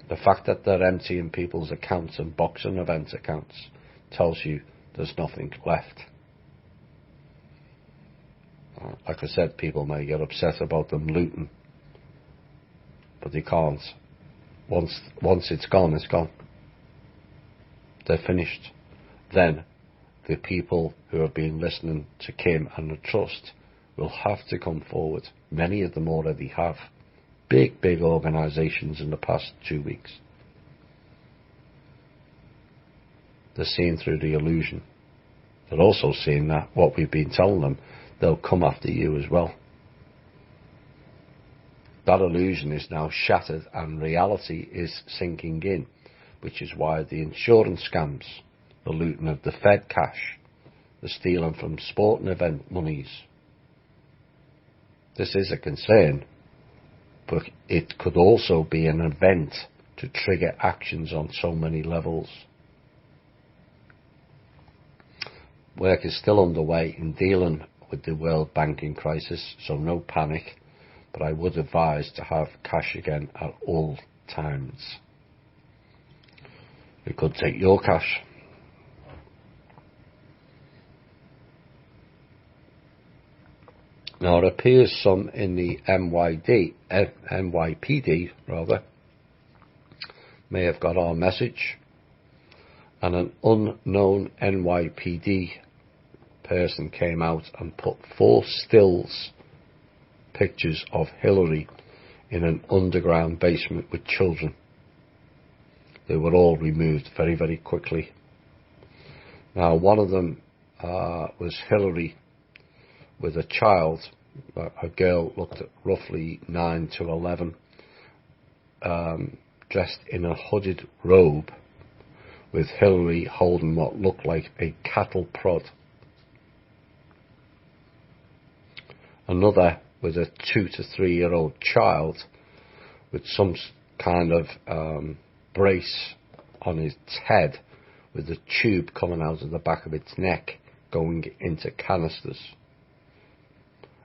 The fact that they're emptying people's accounts and boxing event accounts tells you there's nothing left. Like I said, people may get upset about them looting, but they can't. Once it's gone, it's gone. They're finished. Then the people who have been listening to Kim and the Trust will have to come forward. Many of them already have. Big organisations in the past 2 weeks. They're seeing through the illusion. They're also seeing that what we've been telling them, they'll come after you as well. That illusion is now shattered and reality is sinking in, which is why the insurance scams, the looting of the Fed cash, the stealing from sporting event monies. This is a concern, but it could also be an event to trigger actions on so many levels. Work is still underway in dealing with the world banking crisis, so no panic. but I would advise to have cash again at all times. It could take your cash. Now, it appears some in the NYPD may have got our message, and an unknown NYPD person came out and put 4 stills pictures of Hillary in an underground basement with children. They were all removed very, very quickly. Now, one of them was Hillary with a child, a girl looked at roughly 9 to 11, dressed in a hooded robe, with Hillary holding what looked like a cattle prod. Another with a 2 to 3 year old child with some kind of brace on its head, with a tube coming out of the back of its neck going into canisters.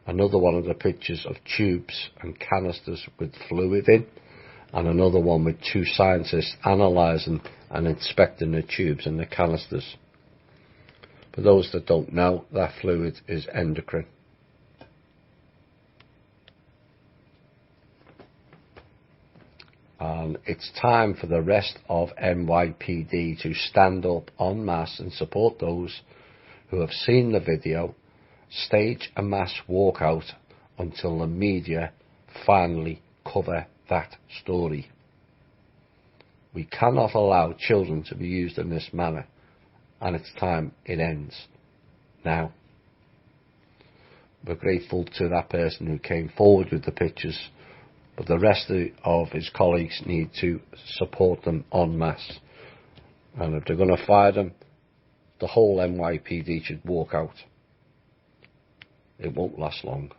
Another one of the pictures of tubes and canisters with fluid in, and another one with 2 scientists analysing and inspecting the tubes and the canisters. For those that don't know, that fluid is endocrine. And it's time for the rest of NYPD to stand up en masse and support those who have seen the video, stage a mass walkout until the media finally cover that story. We cannot allow children to be used in this manner, and it's time it ends now. We're grateful to that person who came forward with the pictures, but the rest of his colleagues need to support them en masse. And if they're going to fire them, the whole NYPD should walk out. It won't last long.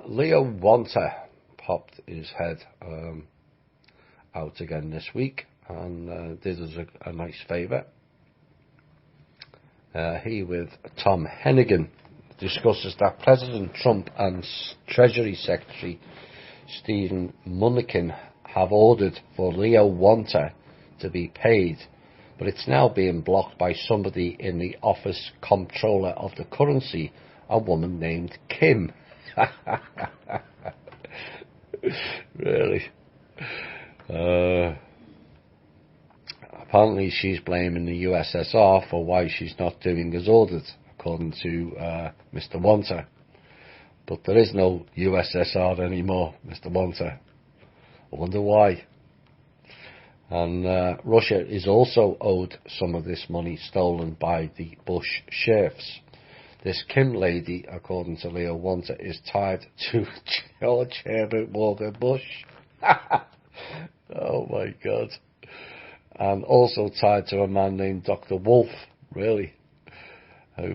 Leo Wonter popped his head out again this week and did us a nice favour. He, with Tom Hennigan, discusses that President Trump and Treasury Secretary Stephen Mnuchin have ordered for Leo Wonter to be paid, but it's now being blocked by somebody in the office comptroller of the currency, a woman named Kim. Really? Apparently she's blaming the USSR for why she's not doing as ordered, according to Mr. Wonter. But there is no USSR anymore, Mr. Wonter. I wonder why. And Russia is also owed some of this money stolen by the Bush sheriffs. This Kim lady, according to Leo Wonter, is tied to George Herbert Walker Bush. Oh my God. And also tied to a man named Dr. Wolf, really, who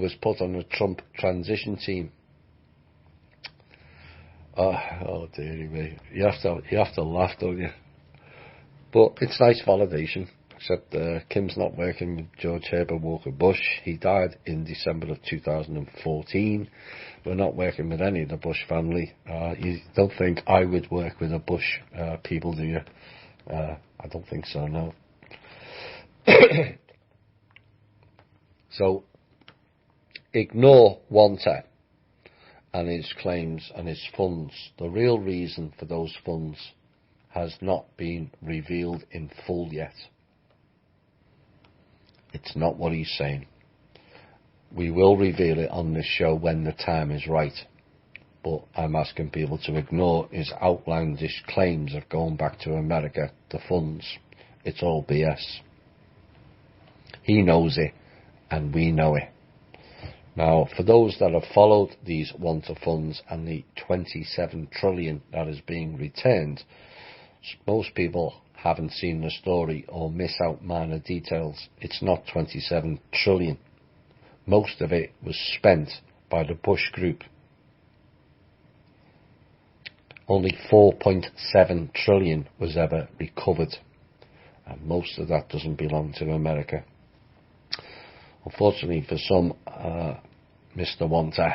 was put on the Trump transition team. Oh dearie me. You have to laugh, don't you? But it's nice validation. Except Kim's not working with George Herbert Walker Bush. He died in December of 2014. We're not working with any of the Bush family. You don't think I would work with the Bush people, do you? I don't think so, no. So, ignore Wonter and his claims and his funds. The real reason for those funds has not been revealed in full yet. It's not what he's saying. We will reveal it on this show when the time is right. But I'm asking people to ignore his outlandish claims of going back to America, the funds. It's all BS. He knows it, and we know it. Now, for those that have followed these Wonter funds and the 27 trillion that is being returned, most people haven't seen the story or miss out minor details. It's not 27 trillion. Most of it was spent by the Bush Group. Only 4.7 trillion was ever recovered, and most of that doesn't belong to America. Unfortunately for some, Mr. Wanter,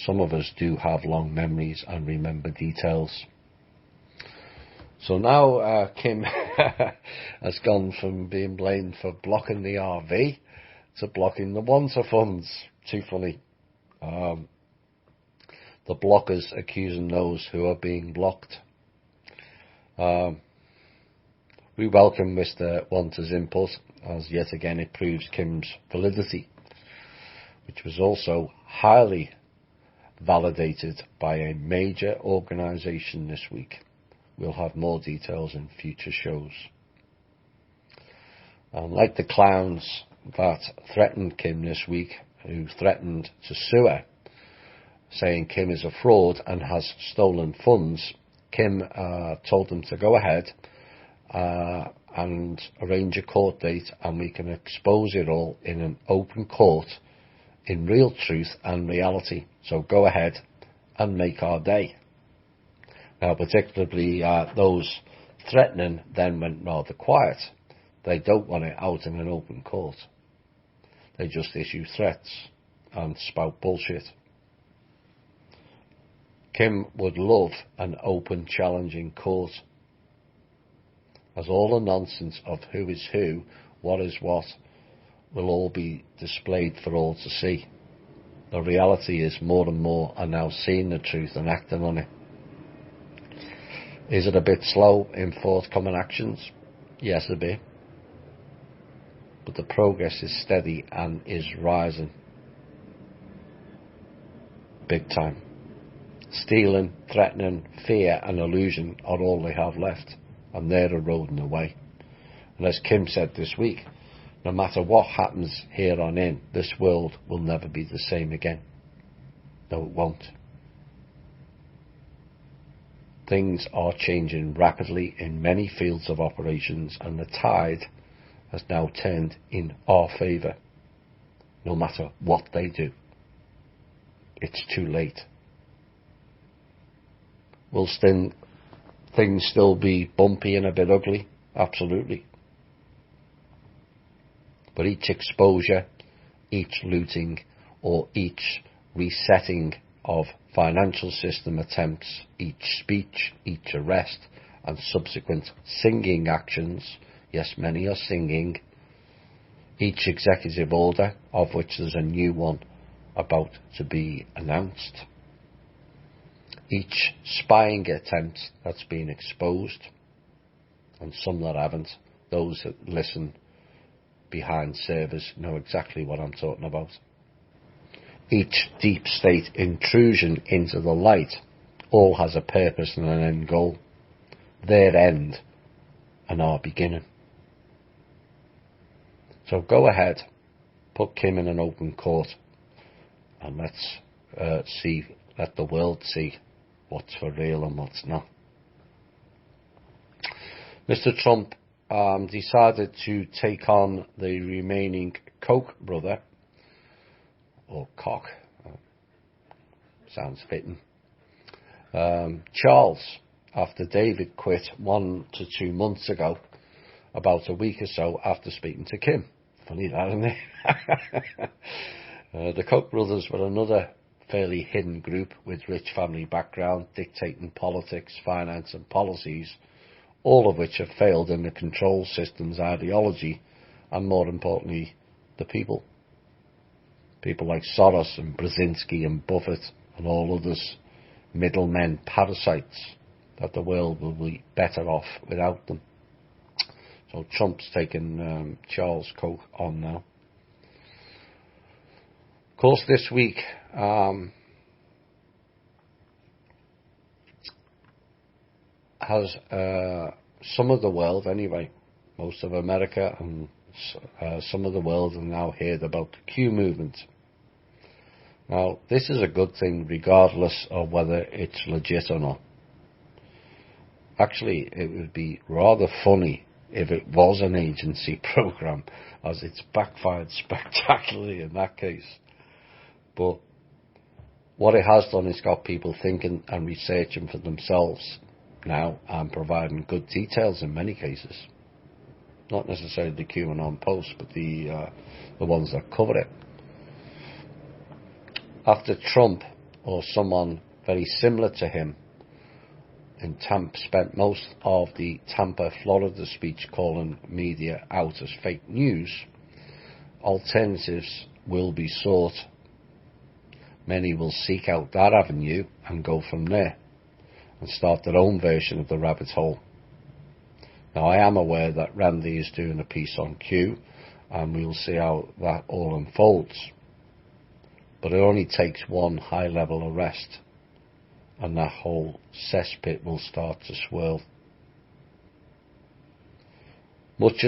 some of us do have long memories and remember details. So now Kim has gone from being blamed for blocking the RV to blocking the Wanter funds. Too funny. The blockers accusing those who are being blocked. We welcome Mr. Wanter's input, as yet again it proves Kim's validity, which was also highly validated by a major organisation this week. We'll have more details in future shows. And like the clowns that threatened Kim this week, who threatened to sue her, saying Kim is a fraud and has stolen funds, Kim told them to go ahead and arrange a court date, and we can expose it all in an open court in real truth and reality. So go ahead and make our day. Now, particularly those threatening then went rather quiet. They don't want it out in an open court. They just issue threats and spout bullshit. Kim would love an open, challenging court, as all the nonsense of who is who, what is what, will all be displayed for all to see. The reality is more and more are now seeing the truth and acting on it. Is it a bit slow in forthcoming actions? Yes, a bit. But the progress is steady and is rising. Big time. Stealing, threatening, fear and illusion are all they have left, and they're eroding away. And as Kim said this week, no matter what happens here on in, this world will never be the same again. No, it won't. Things are changing rapidly in many fields of operations, and the tide has now turned in our favour. No matter what they do, it's too late. Will things still be bumpy and a bit ugly? Absolutely. But each exposure, each looting, or each resetting of financial system attempts, each speech, each arrest, and subsequent singing actions, yes, many are singing, each executive order, of which there's a new one about to be announced, each spying attempt that's been exposed, and some that haven't. Those that listen behind servers know exactly what I'm talking about. Each deep state intrusion into the light all has a purpose and an end goal. Their end and our beginning. So go ahead, put Kim in an open court, and let's let the world see what's for real and what's not. Mr. Trump decided to take on the remaining Koch brother, or Koch, sounds fitting, Charles, after David quit 1 to 2 months ago, about a week or so after speaking to Kim. Funny that, isn't it? The Koch brothers were another fairly hidden group with rich family background, dictating politics, finance and policies, all of which have failed in the control system's ideology and, more importantly, the people. People like Soros and Brzezinski and Buffett and all others, middlemen, parasites, that the world will be better off without them. So Trump's taken Charles Koch on now. Of course, this week has some of the world, anyway, most of America and some of the world have now heard about the Q movement. Now, this is a good thing regardless of whether it's legit or not. Actually, it would be rather funny if it was an agency program, as it's backfired spectacularly in that case. But what it has done is got people thinking and researching for themselves now, and providing good details in many cases. not necessarily the QAnon posts, but the ones that cover it. After Trump or someone very similar to him in Tampa spent most of the Tampa, Florida speech calling media out as fake news, alternatives will be sought. Many will seek out that avenue and go from there and start their own version of the rabbit hole. Now, I am aware that Randy is doing a piece on Q, and we'll see how that all unfolds. But it only takes one high-level arrest, and that whole cesspit will start to swirl. Much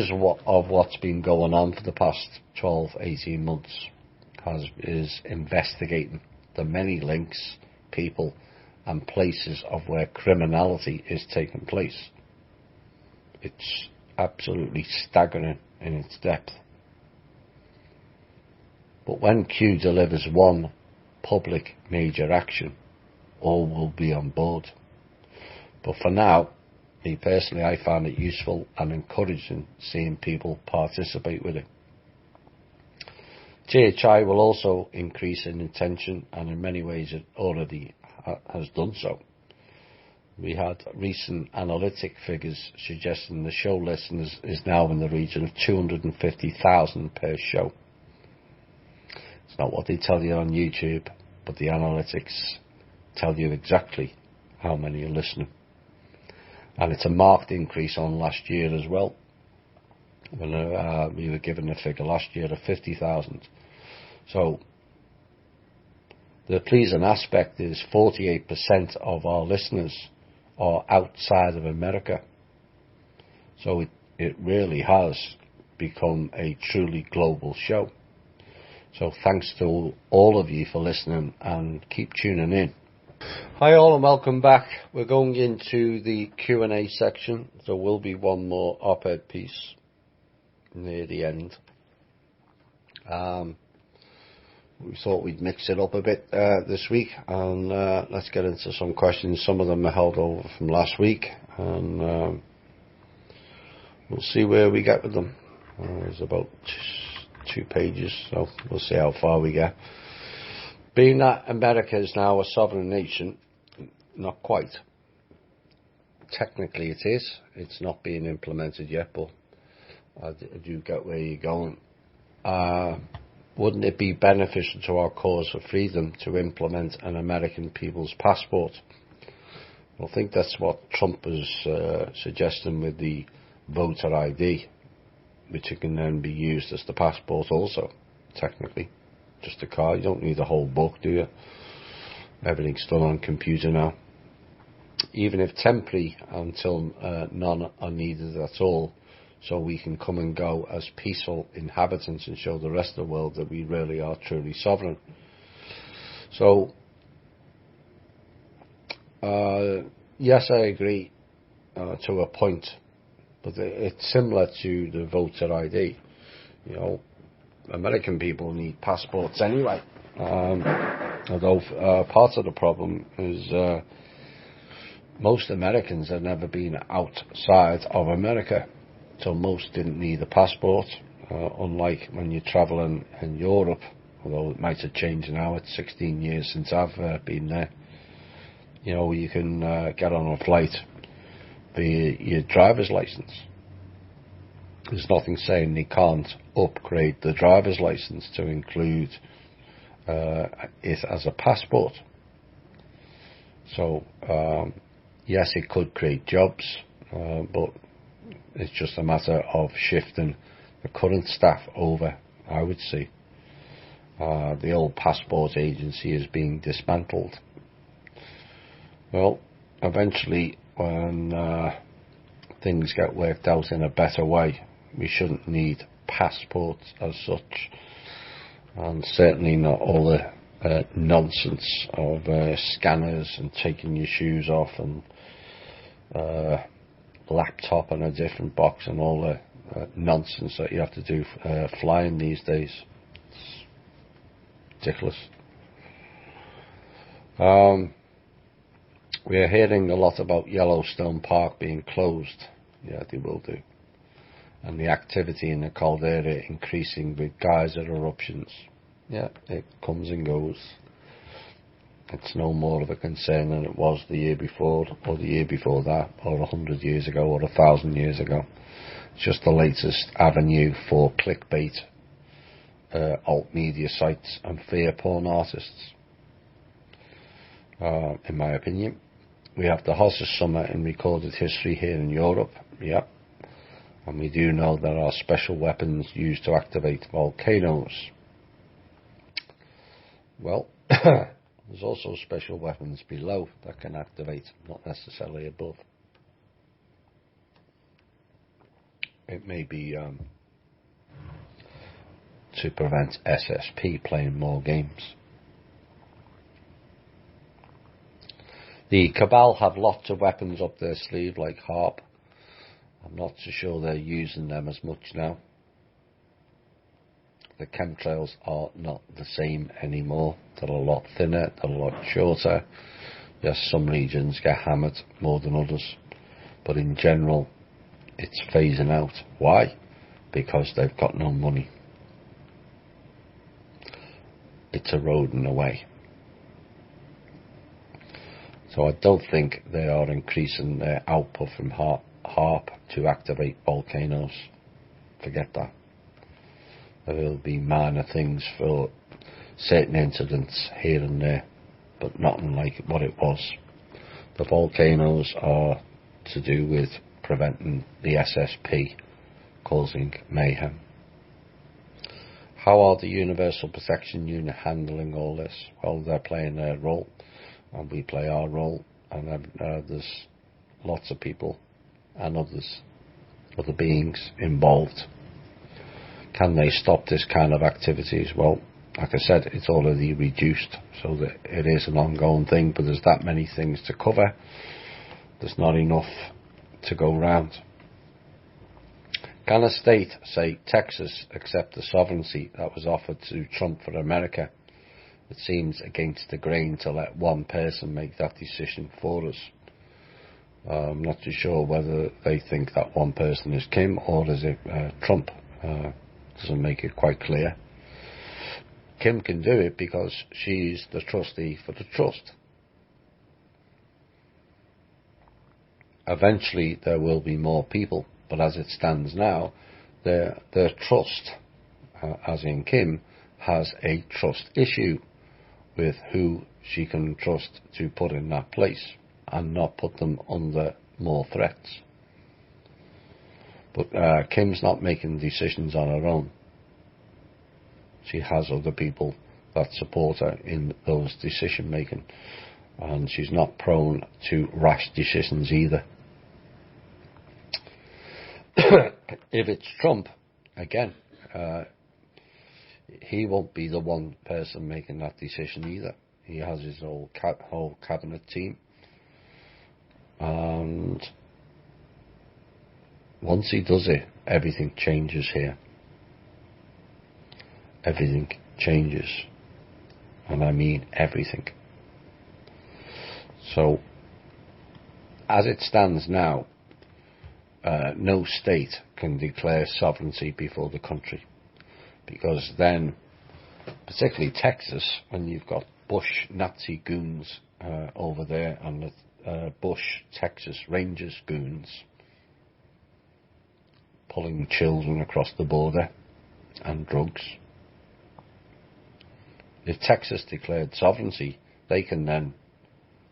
of what's been going on for the past 12, 18 months is investigating the many links, people, and places of where criminality is taking place. It's absolutely staggering in its depth. But when Q delivers one public major action, all will be on board. But for now, me personally, I found it useful and encouraging seeing people participate with it. GHI will also increase in attention, and in many ways it already has done so. We had recent analytic figures suggesting the show listeners is now in the region of 250,000 per show. It's not what they tell you on YouTube, but the analytics tell you exactly how many are listening. And it's a marked increase on last year as well, when we were given a figure last year of 50,000. So the pleasing aspect is 48% of our listeners are outside of America. So it really has become a truly global show. So thanks to all of you for listening, and keep tuning in. Hi all, and welcome back. We're going into the Q&A section. There will be one more op-ed piece near the end. We thought we'd mix it up a bit this week, and let's get into some questions. Some of them are held over from last week, and we'll see where we get with them. There's about 2 pages, so we'll see how far we get. Being that America is now a sovereign nation, not quite. Technically it is. It's not being implemented yet, but I do get where you're going. Wouldn't it be beneficial to our cause for freedom to implement an American people's passport? Well, I think that's what Trump was suggesting with the voter ID, which can then be used as the passport also, technically. Just a card. You don't need a whole book, do you? Everything's done on computer now. Even if temporary, until none are needed at all, so we can come and go as peaceful inhabitants and show the rest of the world that we really are truly sovereign. So, yes, I agree to a point, but it's similar to the voter ID. You know, American people need passports anyway. Although part of the problem is most Americans have never been outside of America. So most didn't need a passport, unlike when you're travelling in Europe, although it might have changed now. It's 16 years since I've been there. You know, you can get on a flight via your driver's licence. There's nothing saying they can't upgrade the driver's licence to include it as a passport. So, yes, it could create jobs, but it's just a matter of shifting the current staff over, I would say. The old passport agency is being dismantled. Well, eventually, when things get worked out in a better way, we shouldn't need passports as such, and certainly not all the nonsense of scanners and taking your shoes off and laptop in a different box and all the nonsense that you have to do flying these days. It's ridiculous. We're hearing a lot about Yellowstone Park being closed. Yeah, they will do. and the activity in the caldera increasing with geyser eruptions. Yeah, it comes and goes. It's no more of a concern than it was the year before, or the year before that, or 100 years ago, or 1,000 years ago. It's just the latest avenue for clickbait, alt media sites, and fear porn artists. In my opinion, we have the hottest summer in recorded history here in Europe. Yeah. And we do know there are special weapons used to activate volcanoes. Well, there's also special weapons below that can activate, not necessarily above. It may be to prevent SSP playing more games. The Cabal have lots of weapons up their sleeve, like HAARP. I'm not so sure they're using them as much now. The chemtrails are not the same anymore. They're a lot thinner, they're a lot shorter. Yes, some regions get hammered more than others, but in general it's phasing out. Why? Because they've got no money. It's eroding away. So I don't think they are increasing their output from HAARP to activate volcanoes. Forget that. There will be minor things for certain incidents here and there, but nothing like what it was. The volcanoes are to do with preventing the SSP causing mayhem. How are the Universal Protection Unit handling all this? Well, they're playing their role, and we play our role, and there's lots of people and other beings involved. Can they stop this kind of activities? Well, like I said, it's already reduced, so that it is an ongoing thing, but there's that many things to cover. There's not enough to go round. Can a state, say Texas, accept the sovereignty that was offered to Trump for America? It seems against the grain to let one person make that decision for us. I'm not too sure whether they think that one person is Kim or is it Trump. Doesn't make it quite clear. Kim can do it because she's the trustee for the trust. Eventually there will be more people, but as it stands now, their trust, as in Kim, has a trust issue with who she can trust to put in that place and not put them under more threats. But Kim's not making decisions on her own. She has other people that support her in those decision making, and she's not prone to rash decisions either. If it's Trump, again, he won't be the one person making that decision either. He has his whole cabinet team, and once he does it, everything changes here. Everything changes, and I mean everything. So, as it stands now, no state can declare sovereignty before the country, because then, particularly Texas, when you've got Bush Nazi goons over there and the Bush Texas Rangers goons pulling children across the border and drugs. If Texas declared sovereignty, they can then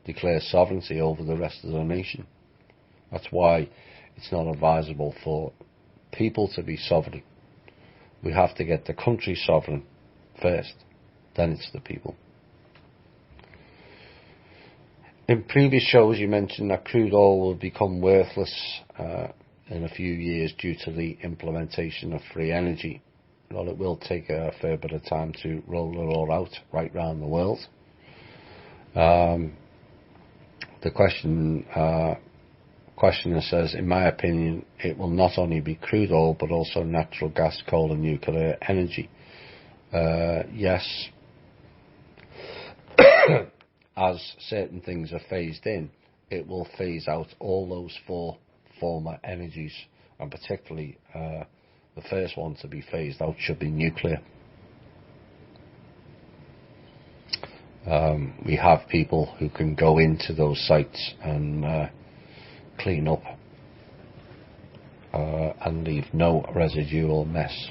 declare sovereignty over the rest of the nation. That's why it's not advisable for people to be sovereign. We have to get the country sovereign first, then it's the people. In previous shows you mentioned that crude oil will become worthless in a few years due to the implementation of free energy. Well, it will take a fair bit of time to roll it all out right round the world. The questioner says, in my opinion, it will not only be crude oil but also natural gas, coal and nuclear energy. Yes, as certain things are phased in, it will phase out all those four former energies and particularly the first one to be phased out should be nuclear. We have people who can go into those sites and clean up and leave no residual mess.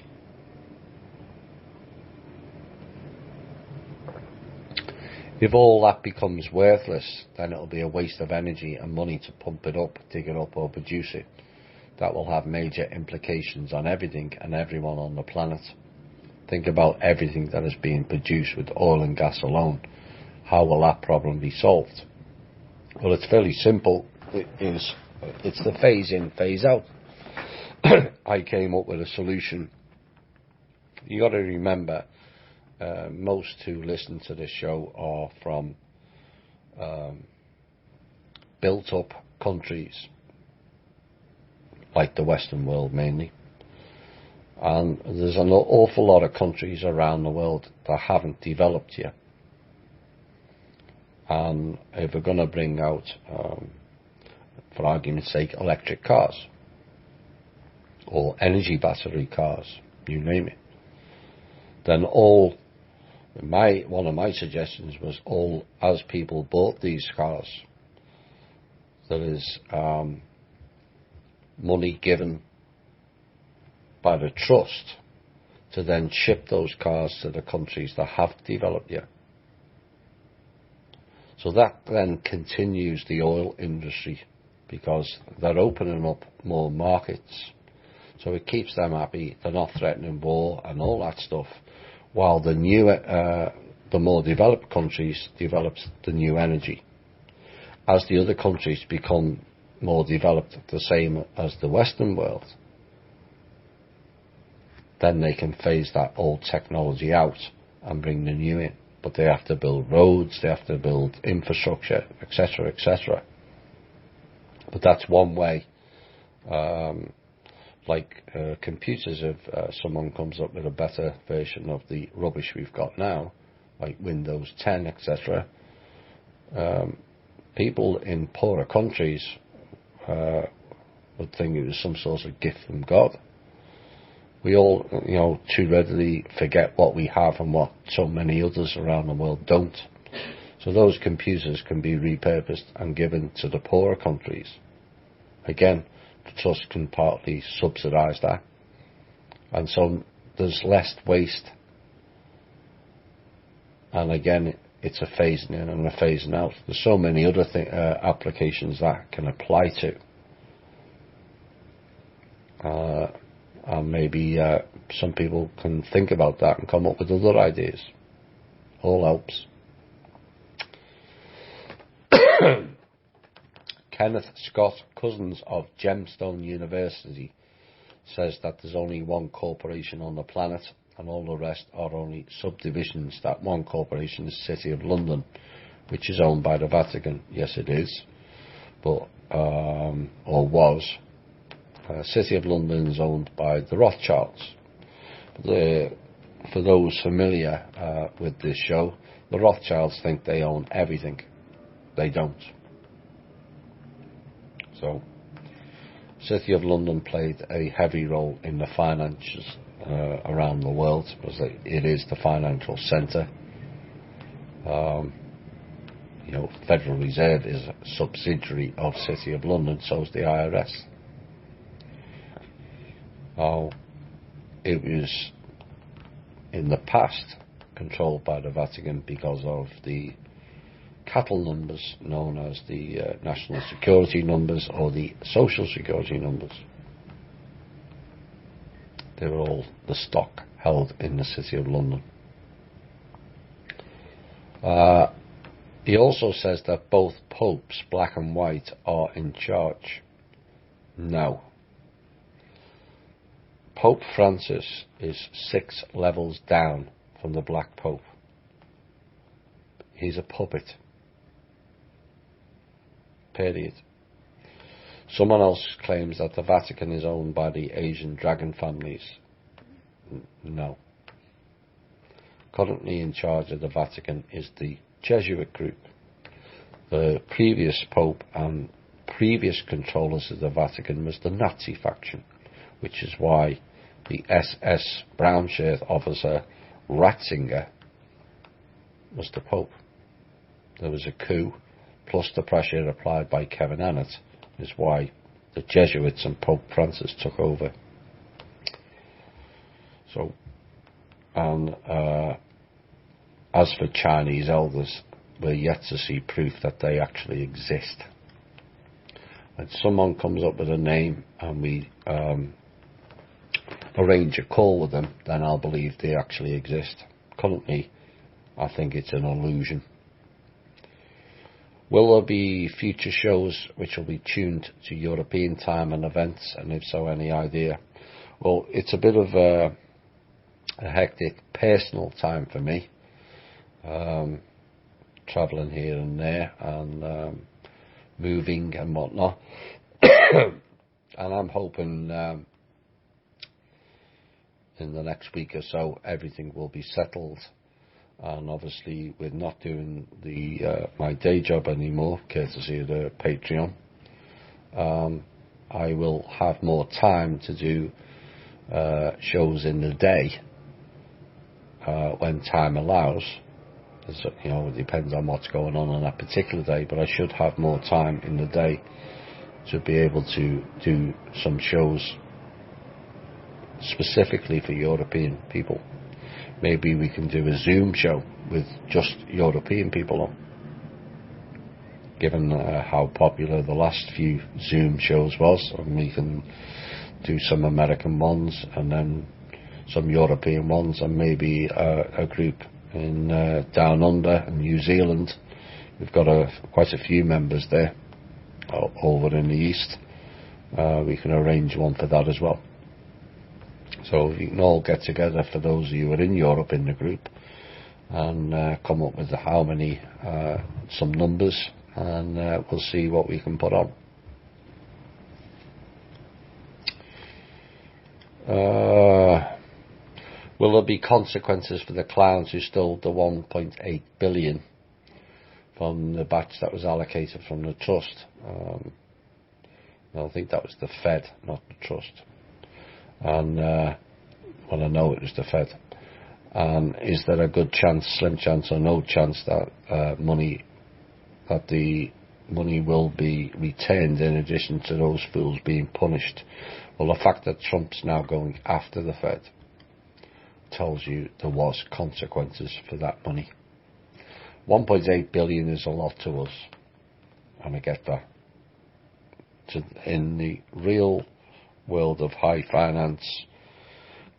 If all that becomes worthless, then it'll be a waste of energy and money to pump it up, dig it up or produce it. That will have major implications on everything and everyone on the planet. Think about everything that is being produced with oil and gas alone. How will that problem be solved? Well, it's fairly simple. It's the phase in, phase out. I came up with a solution. You got to remember, most who listen to this show are from built-up countries, like the Western world mainly. And there's an awful lot of countries around the world that haven't developed yet. And if we're going to bring out, for argument's sake, electric cars or energy battery cars, you name it, then one of my suggestions was as people bought these cars, there is money given by the trust to then ship those cars to the countries that have developed yet. So that then continues the oil industry, because they're opening up more markets. So it keeps them happy. They're not threatening war and all that stuff, while the more developed countries develops the new energy. As the other countries become more developed, the same as the Western world, then they can phase that old technology out and bring the new in. But they have to build roads, they have to build infrastructure, etc., etc. But that's one way. Computers, if someone comes up with a better version of the rubbish we've got now, like Windows 10, etc., people in poorer countries would think it was some sort of gift from God. We all, too readily forget what we have and what so many others around the world don't. So those computers can be repurposed and given to the poorer countries. Again, the trust can partly subsidise that. And so there's less waste. And again, it's a phasing in and a phasing out. There's so many other applications that can apply to. And maybe some people can think about that and come up with other ideas. All helps. Kenneth Scott Cousins of Gemstone University says that there's only one corporation on the planet and all the rest are only subdivisions. That one corporation is City of London, which is owned by the Vatican. Yes, it is. But, or was. City of London is owned by the Rothschilds. For those familiar with this show, the Rothschilds think they own everything. They don't. So, City of London played a heavy role in the finances around the world, because it is the financial centre. Federal Reserve is a subsidiary of City of London, so is the IRS. It was in the past controlled by the Vatican because of the cattle numbers known as the national security numbers or the social security numbers. They were all the stock held in the City of London. He also says that both popes, black and white, are in charge. No. Pope Francis is 6 levels down from the Black Pope. He's a puppet. Period. Someone else claims that the Vatican is owned by the Asian dragon families. No. Currently in charge of the Vatican is the Jesuit group. The previous Pope and previous controllers of the Vatican was the Nazi faction. which is why the SS brown shirt officer Ratzinger was the Pope. There was a coup, plus the pressure applied by Kevin Annett, is why the Jesuits and Pope Francis took over. So, and as for Chinese elders, we're yet to see proof that they actually exist. When someone comes up with a name and we arrange a call with them, then I'll believe they actually exist. Currently, I think it's an illusion. Will there be future shows which will be tuned to European time and events, and if so, any idea? Well, it's a bit of a hectic personal time for me, travelling here and there and moving and whatnot. And I'm hoping in the next week or so everything will be settled, and obviously we're not doing the my day job anymore, courtesy of the Patreon. I will have more time to do shows in the day when time allows. You know, it depends on what's going on that particular day, but I should have more time in the day to be able to do some shows specifically for European people. Maybe we can do a Zoom show with just European people on, given how popular the last few Zoom shows was, and we can do some American ones and then some European ones, and maybe a group in Down Under in New Zealand. We've got quite a few members there over in the east. We can arrange one for that as well. So we can all get together, for those of you who are in Europe, in the group, and come up with how many, some numbers, and we'll see what we can put on. Will there be consequences for the clowns who stole the 1.8 billion from the batch that was allocated from the trust? I think that was the Fed, not the trust. And well, I know it was the Fed. And is there a good chance, slim chance, or no chance that the money will be returned in addition to those fools being punished? Well, the fact that Trump's now going after the Fed tells you there was consequences for that money. 1.8 billion is a lot to us, and I get that. In the real world of high finance,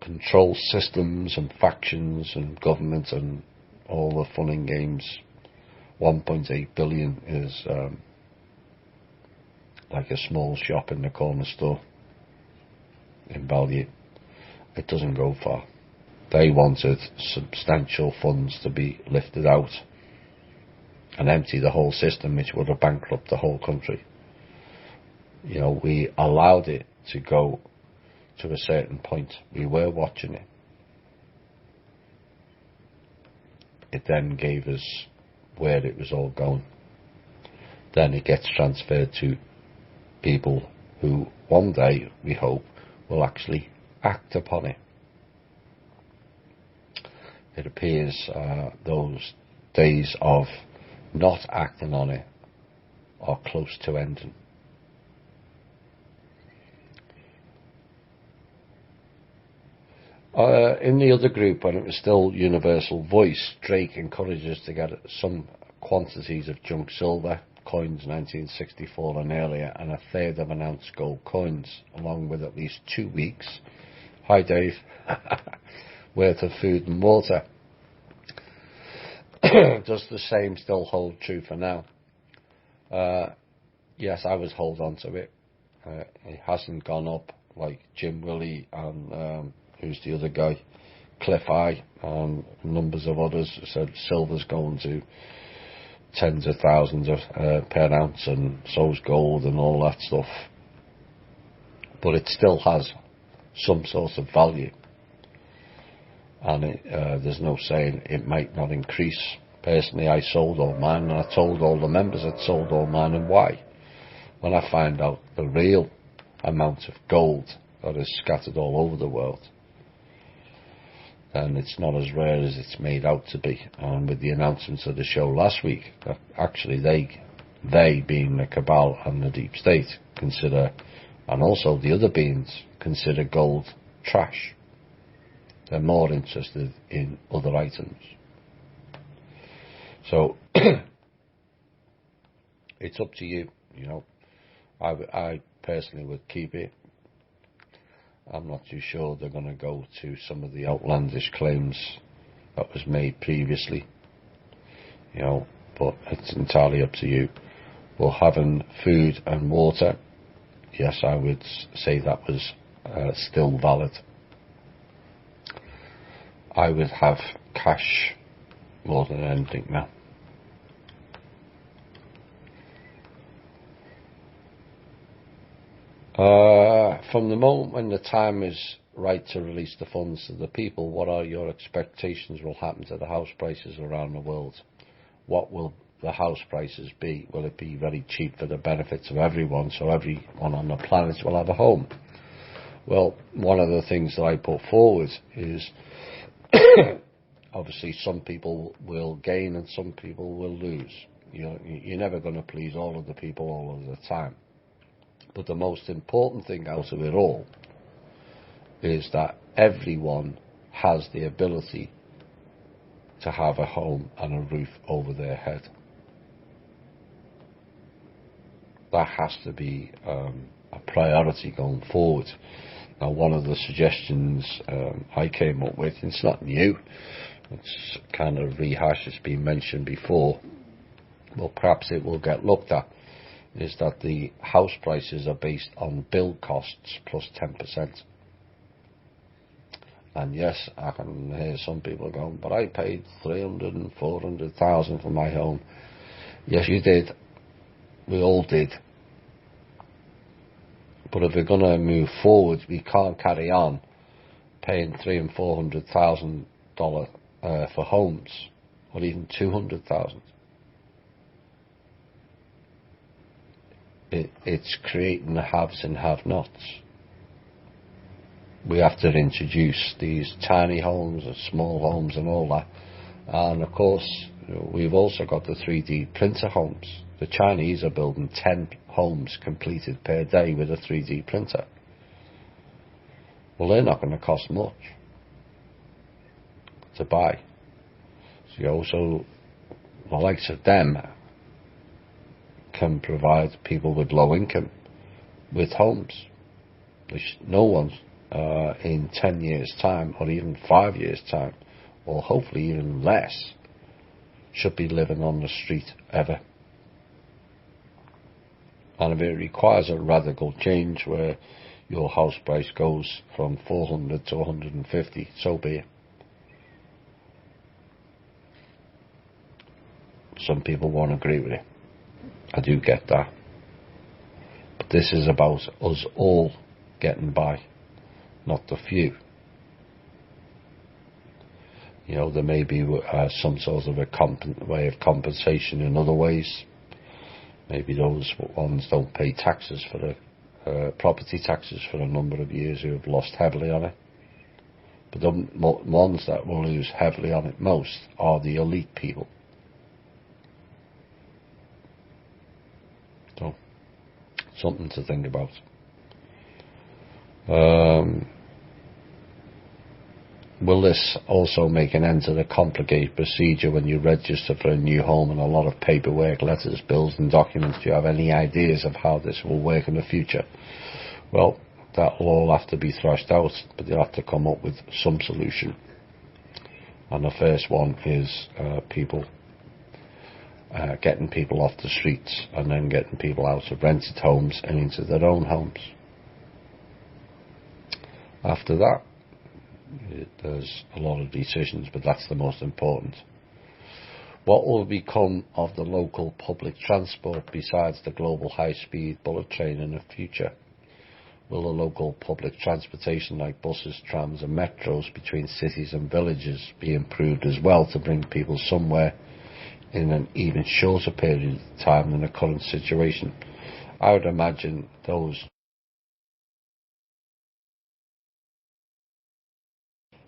control systems and factions and government and all the fun and games, 1.8 billion is like a small shop in the corner store in value. It doesn't go far. They wanted substantial funds to be lifted out and empty the whole system, which would have bankrupted the whole country. You know, we allowed it to go to a certain point. We were watching it. It then gave us where it was all going. Then it gets transferred to people who one day, we hope, will actually act upon it. It appears those days of not acting on it are close to ending. In the other group, when it was still Universal Voice, Drake encouraged us to get some quantities of junk silver, coins 1964 and earlier, and a third of an ounce gold coins, along with at least 2 weeks, hi Dave, worth of food and water. Does the same still hold true for now? Yes, I would hold on to it. It hasn't gone up like Jim Willie and who's the other guy, Cliff Eye, and numbers of others said silver's going to tens of thousands of per ounce, and so's gold and all that stuff. But it still has some sort of value, and there's no saying it might not increase. Personally, I sold all mine, and I told all the members I'd sold all mine, and why. When I find out the real amount of gold that is scattered all over the world, then it's not as rare as it's made out to be. And with the announcements of the show last week, that actually they being the cabal and the deep state, consider, and also the other beings, consider gold trash. They're more interested in other items. So it's up to you. I personally would keep it. I'm not too sure they're going to go to some of the outlandish claims that was made previously, but it's entirely up to you. Well, having food and water, yes, I would say that was still valid. I would have cash more than anything now. From the moment when the time is right to release the funds to the people, what are your expectations will happen to the house prices around the world? What will the house prices be? Will it be very cheap for the benefits of everyone, so everyone on the planet will have a home? Well, one of the things that I put forward is obviously some people will gain and some people will lose. You're never going to please all of the people all of the time. But the most important thing out of it all is that everyone has the ability to have a home and a roof over their head. That has to be a priority going forward. Now, one of the suggestions I came up with, it's not new, it's kind of rehashed, it's been mentioned before, but perhaps it will get looked at, is that the house prices are based on build costs plus 10%. And yes, I can hear some people going, but I paid 300 and 400,000 for my home. Yes, you did. We all did. But if we're going to move forward, we can't carry on paying $300,000 and $400,000 for homes, or even 200,000. It's creating the haves and have-nots. We have to introduce these tiny homes and small homes and all that. And of course, we've also got the 3D printer homes. The Chinese are building 10 homes completed per day with a 3D printer. Well, they're not going to cost much to buy. So the likes of them can provide people with low income with homes, which no one in 10 years time or even 5 years time, or hopefully even less, should be living on the street ever. And if it requires a radical change where your house price goes from 400 to 150, so be it. Some people won't agree with it. I do get that. But this is about us all getting by, not the few. There may be some sort of a way of compensation in other ways. Maybe those ones don't pay taxes for the property taxes for a number of years who have lost heavily on it. But the ones that will lose heavily on it most are the elite people. So, something to think about. Will this also make an end to the complicated procedure when you register for a new home and a lot of paperwork, letters, bills and documents? Do you have any ideas of how this will work in the future? Well, that will all have to be thrashed out, but you'll have to come up with some solution. And the first one is getting people off the streets and then getting people out of rented homes and into their own homes. After that, there's a lot of decisions, but that's the most important. What will become of the local public transport besides the global high-speed bullet train in the future? Will the local public transportation like buses, trams and metros between cities and villages be improved as well to bring people somewhere in an even shorter period of time than the current situation? I would imagine those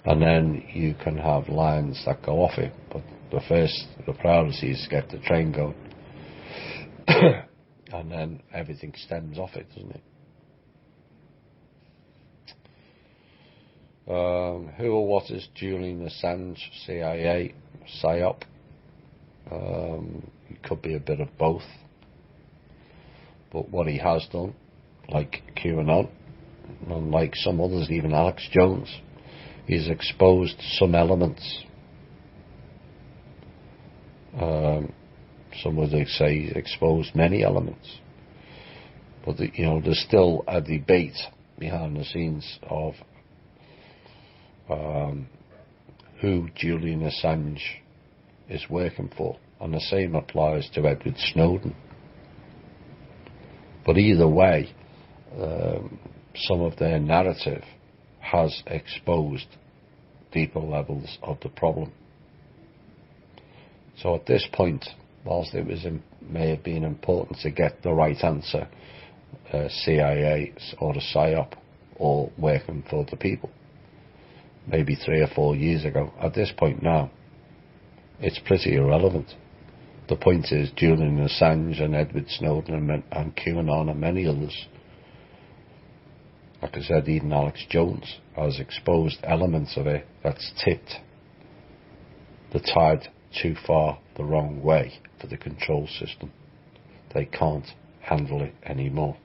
and then you can have lines that go off it. But the priority is to get the train going, and then everything stems off it, doesn't it? Who or what is Julian Assange? CIA, PSYOP? It could be a bit of both. But what he has done, like QAnon, and like some others, even Alex Jones, he's exposed some elements. Some would say he's exposed many elements. But there's still a debate behind the scenes of who Julian Assange is working for, and the same applies to Edward Snowden. But either way, some of their narrative has exposed deeper levels of the problem. So at this point, whilst it may have been important to get the right answer, CIA or the PSYOP, or working for the people, maybe 3 or 4 years ago, at this point now, it's pretty irrelevant. The point is Julian Assange and Edward Snowden and QAnon and many others, like I said, even Alex Jones, has exposed elements of it that's tipped the tide too far the wrong way for the control system. They can't handle it anymore.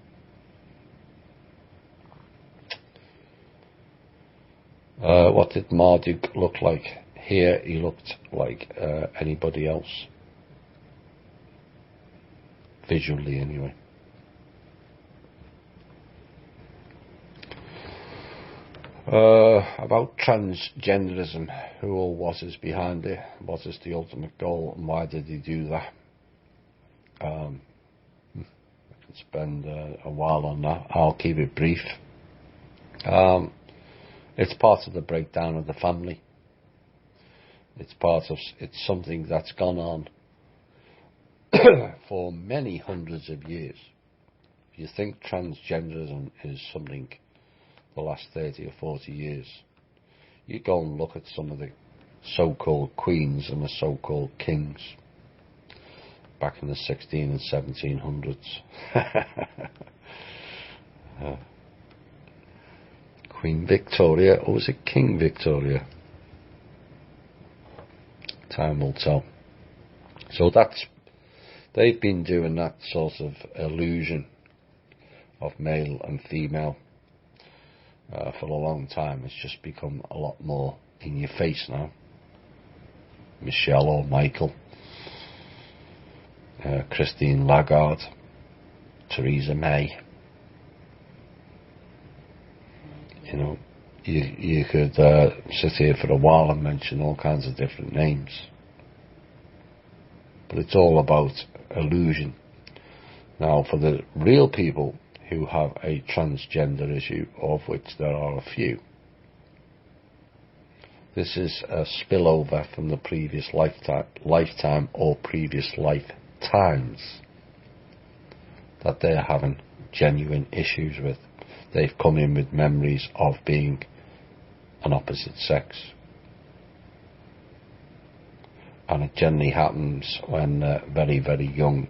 What did Marduk look like? Here he looked like anybody else. Visually, anyway. About transgenderism, who or what is behind it? What is the ultimate goal, and why did he do that? I can spend a while on that. I'll keep it brief. It's part of the breakdown of the family. It's something that's gone on for many hundreds of years. If you think transgenderism is something the last 30 or 40 years, you go and look at some of the so-called queens and the so-called kings back in the 16 and 1700s. Queen Victoria, or was it King Victoria? Time will tell. So they've been doing that sort of illusion of male and female for a long time. It's just become a lot more in your face now. Michelle or Michael, Christine Lagarde, Theresa May. You could sit here for a while and mention all kinds of different names. But it's all about illusion. Now, for the real people who have a transgender issue, of which there are a few, this is a spillover from the previous lifetime or previous lifetimes that they're having genuine issues with. They've come in with memories of being an opposite sex. And it generally happens when they're very, very young.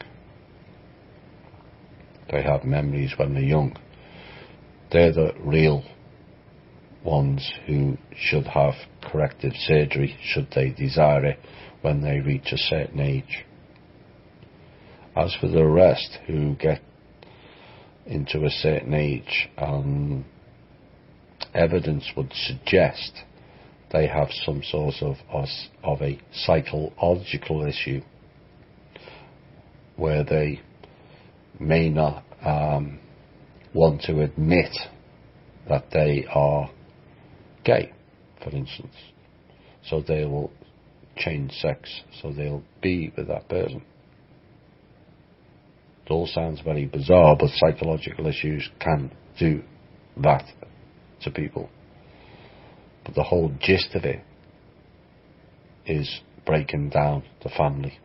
They have memories when they're young. They're the real ones who should have corrective surgery, should they desire it, when they reach a certain age. As for the rest who get into a certain age, evidence would suggest they have some sort of a psychological issue where they may not want to admit that they are gay, for instance. So they will change sex, so they'll be with that person. It all sounds very bizarre, but psychological issues can do that to people. But the whole gist of it is breaking down the family.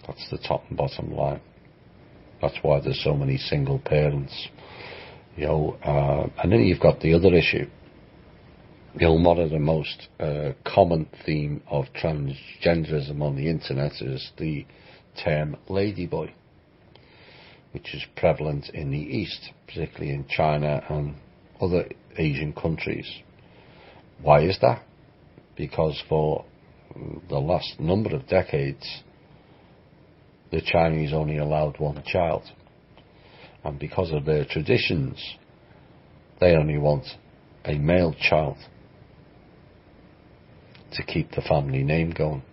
That's the top and bottom line. That's why there's so many single parents And then you've got the other issue. One of the most common theme of transgenderism on the internet is the term ladyboy, which is prevalent in the East, particularly in China and other Asian countries. Why is that? Because for the last number of decades, the Chinese only allowed one child. And because of their traditions, they only want a male child to keep the family name going.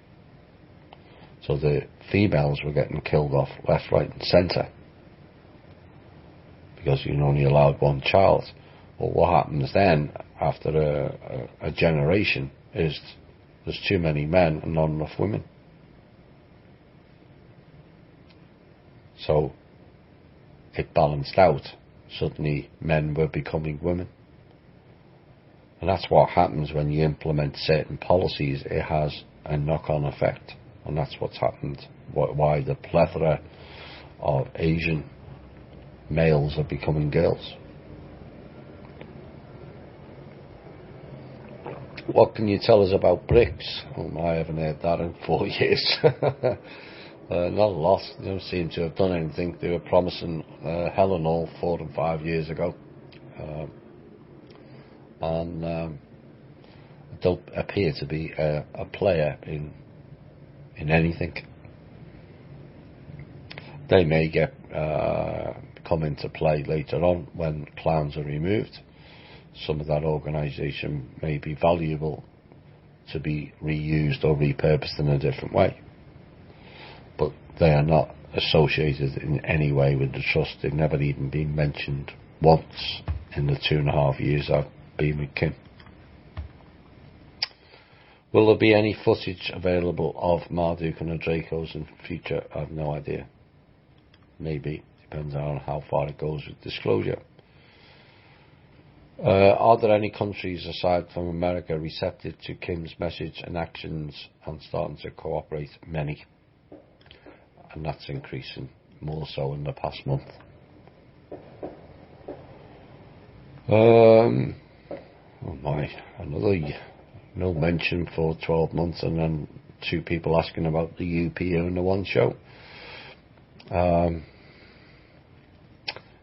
So the females were getting killed off left, right and centre because you're only allowed one child. Well, what happens then after a generation is there's too many men and not enough women. So it balanced out. Suddenly men were becoming women. And that's what happens when you implement certain policies. It has a knock-on effect. And that's what's happened. Why the plethora of Asian males are becoming girls. What can you tell us about BRICS? I haven't heard that in 4 years. Not a lot. They don't seem to have done anything. They were promising hell and all 4 and 5 years ago. And don't appear to be a player in anything. They may come into play later on when clowns are removed. Some of that organisation may be valuable to be reused or repurposed in a different way. But they are not associated in any way with the trust. They've never even been mentioned once in the 2.5 years I've been with Kim. Will there be any footage available of Marduk and the Dracos in future? I have no idea. Maybe. Depends on how far it goes with disclosure. Are there any countries aside from America receptive to Kim's message and actions and starting to cooperate? Many. And that's increasing more so in the past month. Another no mention for 12 months, and then 2 people asking about the UPU and the One Show.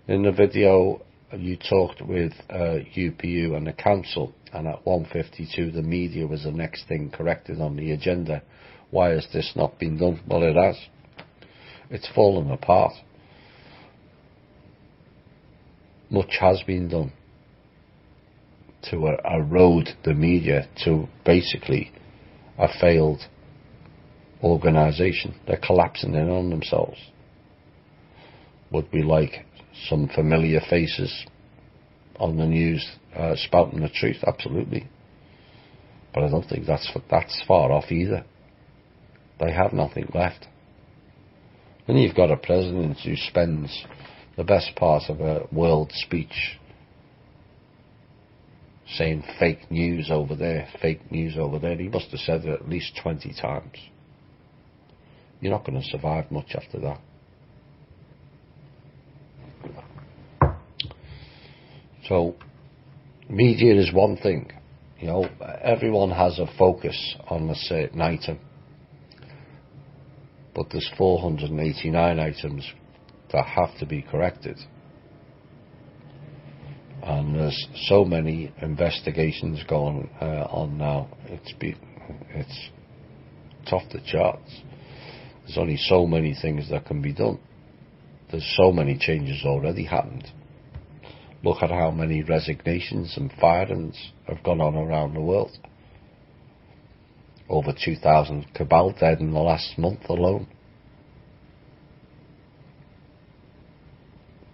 In the video, you talked with UPU and the council, and at 1:52 the media was the next thing corrected on the agenda. Why has this not been done? Well, it has. It's fallen apart. Much has been done to erode the media to basically a failed organisation. They're collapsing in on themselves. Would we like some familiar faces on the news spouting the truth? Absolutely. But I don't think that's far off either. They have nothing left. And you've got a president who spends the best part of a world speech saying fake news over there, fake news over there. He must have said it at least 20 times. You're not going to survive much after that. So, media is one thing. Everyone has a focus on a certain item. But there's 489 items that have to be corrected. And there's so many investigations going on now. It's off the charts. There's only so many things that can be done. There's so many changes already happened. Look at how many resignations and firings have gone on around the world. Over 2,000 cabal dead in the last month alone.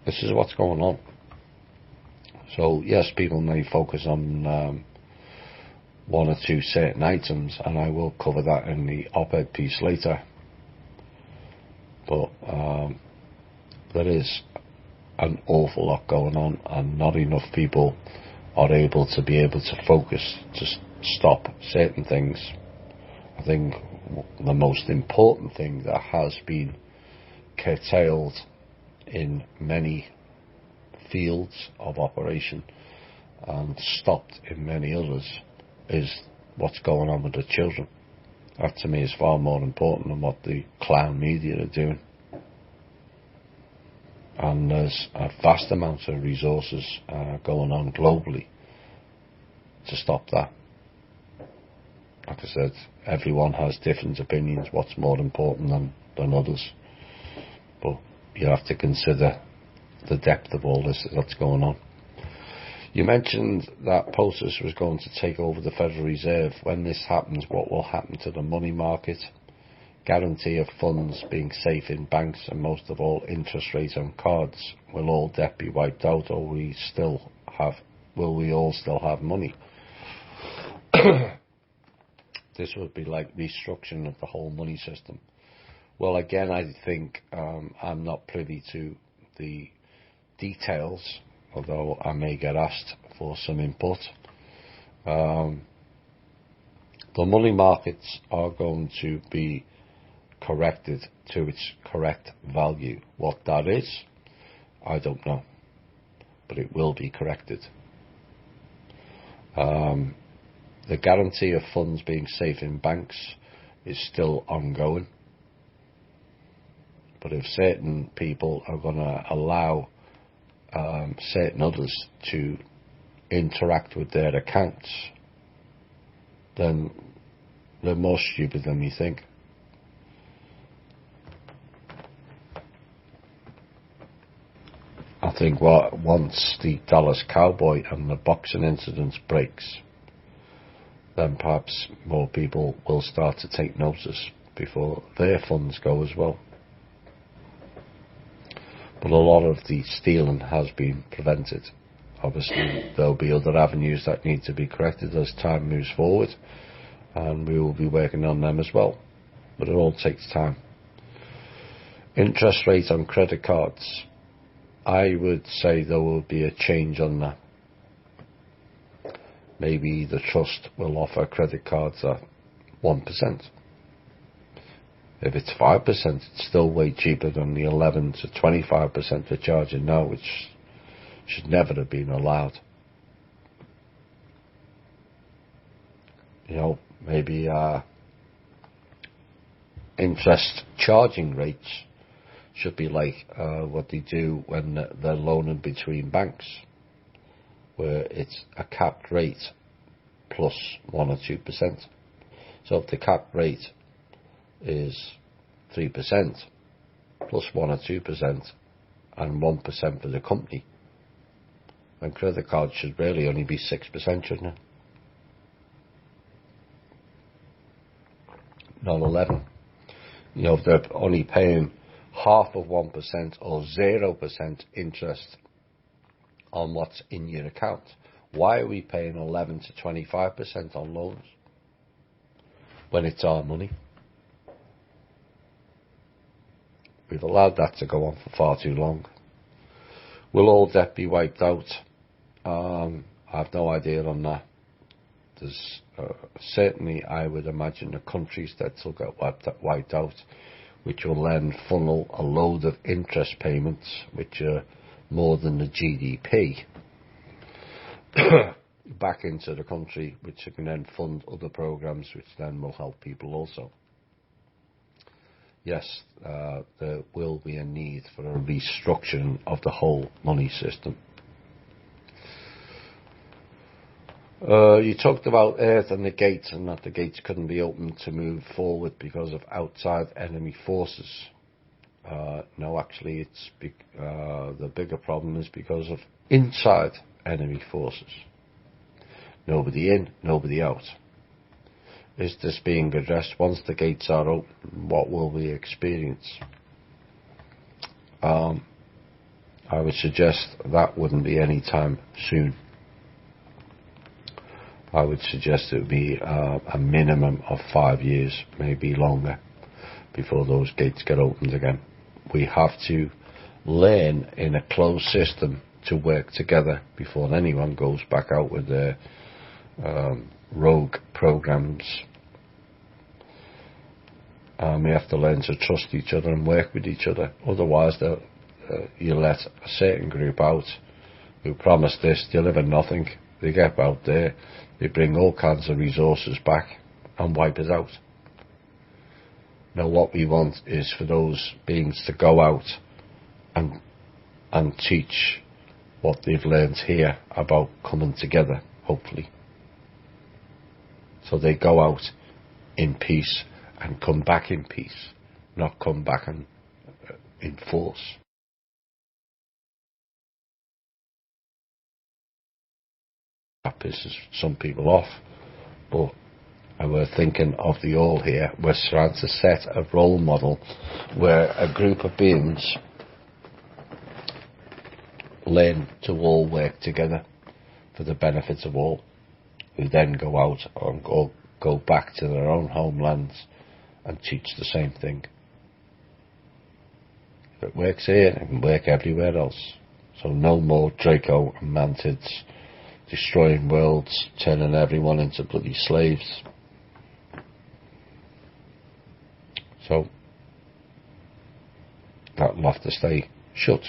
This is what's going on. So yes, people may focus on 1 or 2 certain items, and I will cover that in the op-ed piece later. But there is an awful lot going on, and not enough people are able to focus to stop certain things. I think the most important thing that has been curtailed in many fields of operation and stopped in many others is what's going on with the children. That to me is far more important than what the clown media are doing. And there's a vast amount of resources going on globally to stop that. Like I said, everyone has different opinions what's more important than others, but you have to consider the depth of all this that's going on. You mentioned that POTUS was going to take over the Federal Reserve. When this happens, what will happen to the money market? Guarantee of funds being safe in banks, and most of all, interest rates on cards. Will all debt be wiped out, or will we all still have money? This would be like restructuring of the whole money system. Well, again, I think I'm not privy to the details, although I may get asked for some input. The money markets are going to be corrected to its correct value. What that is, I don't know, but it will be corrected. The guarantee of funds being safe in banks is still ongoing, but if certain people are going to allow certain others to interact with their accounts, then they're more stupid than we think. I think once the Dallas Cowboy and the boxing incident breaks, then perhaps more people will start to take notice before their funds go as well. But a lot of the stealing has been prevented. Obviously, there'll be other avenues that need to be corrected as time moves forward, and we will be working on them as well. But it all takes time. Interest rates on credit cards. I would say there will be a change on that. Maybe the trust will offer credit cards at 1%. If it's 5%, it's still way cheaper than the 11 to 25% they're charging now, which should never have been allowed. Maybe interest charging rates should be like what they do when they're loaning between banks, where it's a capped rate plus 1 or 2%. So if the capped rate is 3% plus 1 or 2% and 1% for the company, then credit cards should really only be 6%, shouldn't it? Not 11. If they're only paying half of 1% or 0% interest on what's in your account, why are we paying 11 to 25% on loans when it's our money? We've allowed that to go on for far too long. Will all debt be wiped out? I have no idea on that. There's certainly, I would imagine, the countries that will get wiped out, which will then funnel a load of interest payments, which are more than the GDP, back into the country, which can then fund other programs, which then will help people also. Yes, there will be a need for a restructuring of the whole money system. You talked about Earth and the gates, and that the gates couldn't be opened to move forward because of outside enemy forces. No, actually, the bigger problem is because of inside enemy forces. Nobody in, nobody out. Is this being addressed? Once the gates are open, what will we experience? I would suggest that wouldn't be any time soon. I would suggest it would be a minimum of 5 years, maybe longer, before those gates get opened again. We have to learn in a closed system to work together before anyone goes back out with their rogue programs. We have to learn to trust each other and work with each other. Otherwise, you let a certain group out who promise this, deliver nothing. They get out there, they bring all kinds of resources back and wipe us out. Now what we want is for those beings to go out and teach what they've learned here about coming together, hopefully. So they go out in peace and come back in peace, not come back in force. That pisses some people off, but we're thinking of the all here. We're trying to set a role model where a group of beings learn to all work together for the benefit of all, who then go out and go back to their own homelands and teach the same thing. If it works here, it can work everywhere else. So no more Draco and Mantids destroying worlds, turning everyone into bloody slaves. So that'll have to stay shut.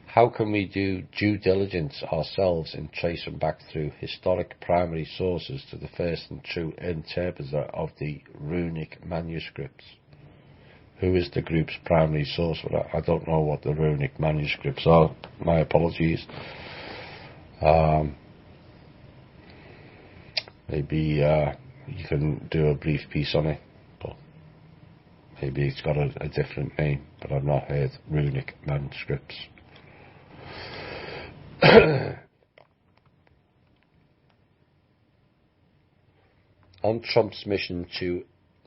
How can we do due diligence ourselves in tracing back through historic primary sources to the first and true interpreter of the runic manuscripts? Who is the group's primary source for that? I don't know what the runic manuscripts are. My apologies. Maybe you can do a brief piece on it, but maybe it's got a different name, but I've not heard runic manuscripts. On Trump's mission to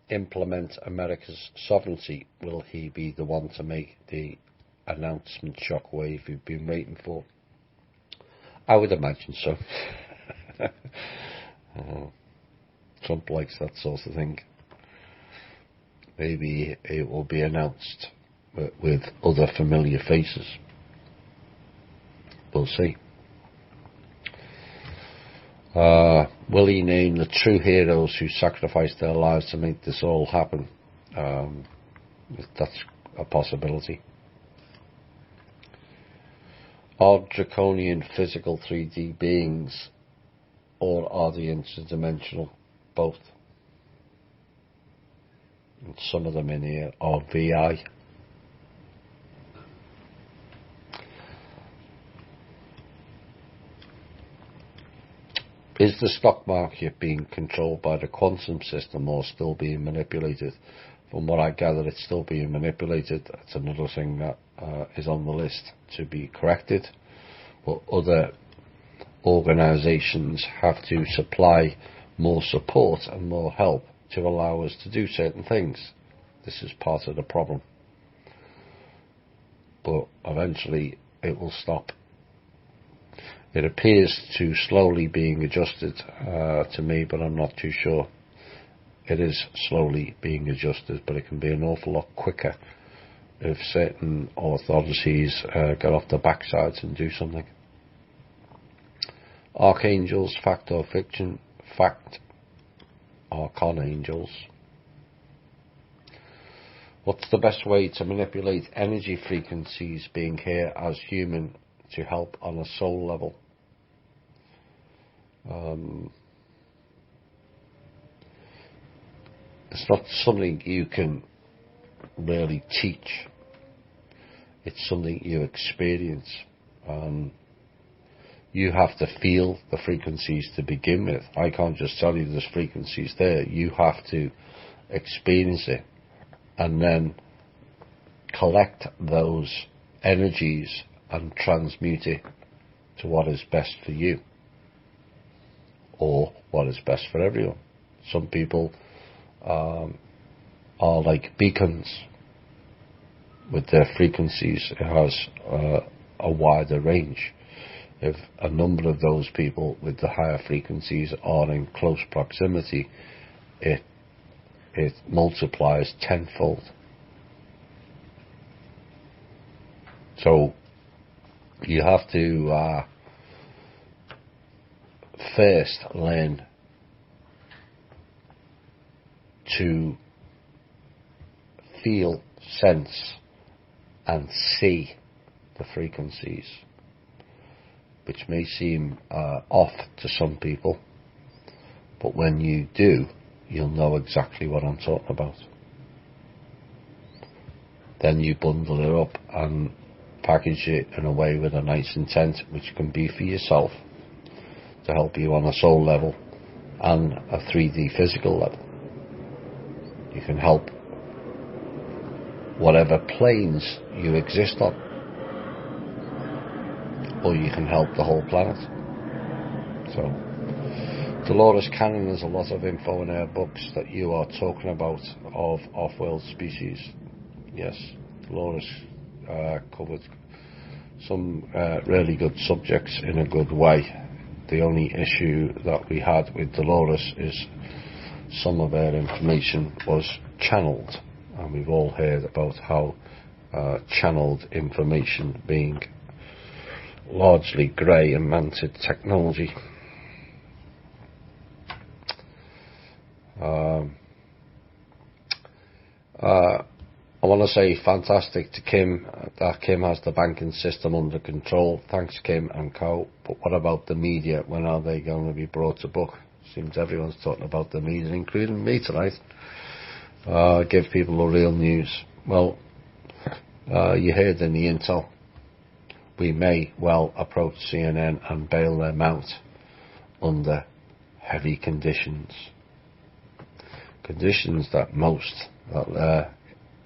implement America's sovereignty, will he be the one to make the announcement shockwave we've been waiting for? I would imagine so. Trump likes that sort of thing. Maybe it will be announced with other familiar faces. We'll see. Will he name the true heroes who sacrificed their lives to make this all happen? That's a possibility. Are draconian physical 3D beings, or are they interdimensional? Both. And some of them in here are VI. Is the stock market being controlled by the quantum system or still being manipulated? From what I gather, it's still being manipulated. That's another thing that is on the list to be corrected. But other organisations have to supply more support and more help to allow us to do certain things. This is part of the problem. But eventually it will stop. It appears to slowly being adjusted to me, but I'm not too sure. It is slowly being adjusted, but it can be an awful lot quicker if certain authorities get off their backsides and do something. Archangels, fact or fiction? Fact. Archangels. What's the best way to manipulate energy frequencies being here as human to help on a soul level? It's not something you can really teach. It's something you experience. You have to feel the frequencies to begin with. I can't just tell you there's frequencies there. You have to experience it and then collect those energies and transmute it to what is best for you, or what is best for everyone. Some people are like beacons with their frequencies. It has a wider range. If a number of those people with the higher frequencies are in close proximity, it multiplies tenfold. So you have to first learn to feel, sense and see the frequencies, which may seem off to some people, but when you do, you'll know exactly what I'm talking about. Then you bundle it up and package it in a way with a nice intent, which can be for yourself, to help you on a soul level and a 3D physical level. You can help whatever planes you exist on, or you can help the whole planet. So Dolores Cannon has a lot of info in her books that you are talking about of off-world species. Yes, Dolores covered some really good subjects in a good way. The only issue that we had with Dolores is some of her information was channeled, and we've all heard about how channeled information being largely grey and manted technology. I want to say fantastic to Kim, that Kim has the banking system under control. Thanks, Kim and co. But what about the media? When are they going to be brought to book? Seems everyone's talking about the media, including me tonight. Give people the real news. Well, you heard in the intel, we may well approach CNN and bail them out under heavy conditions. Conditions that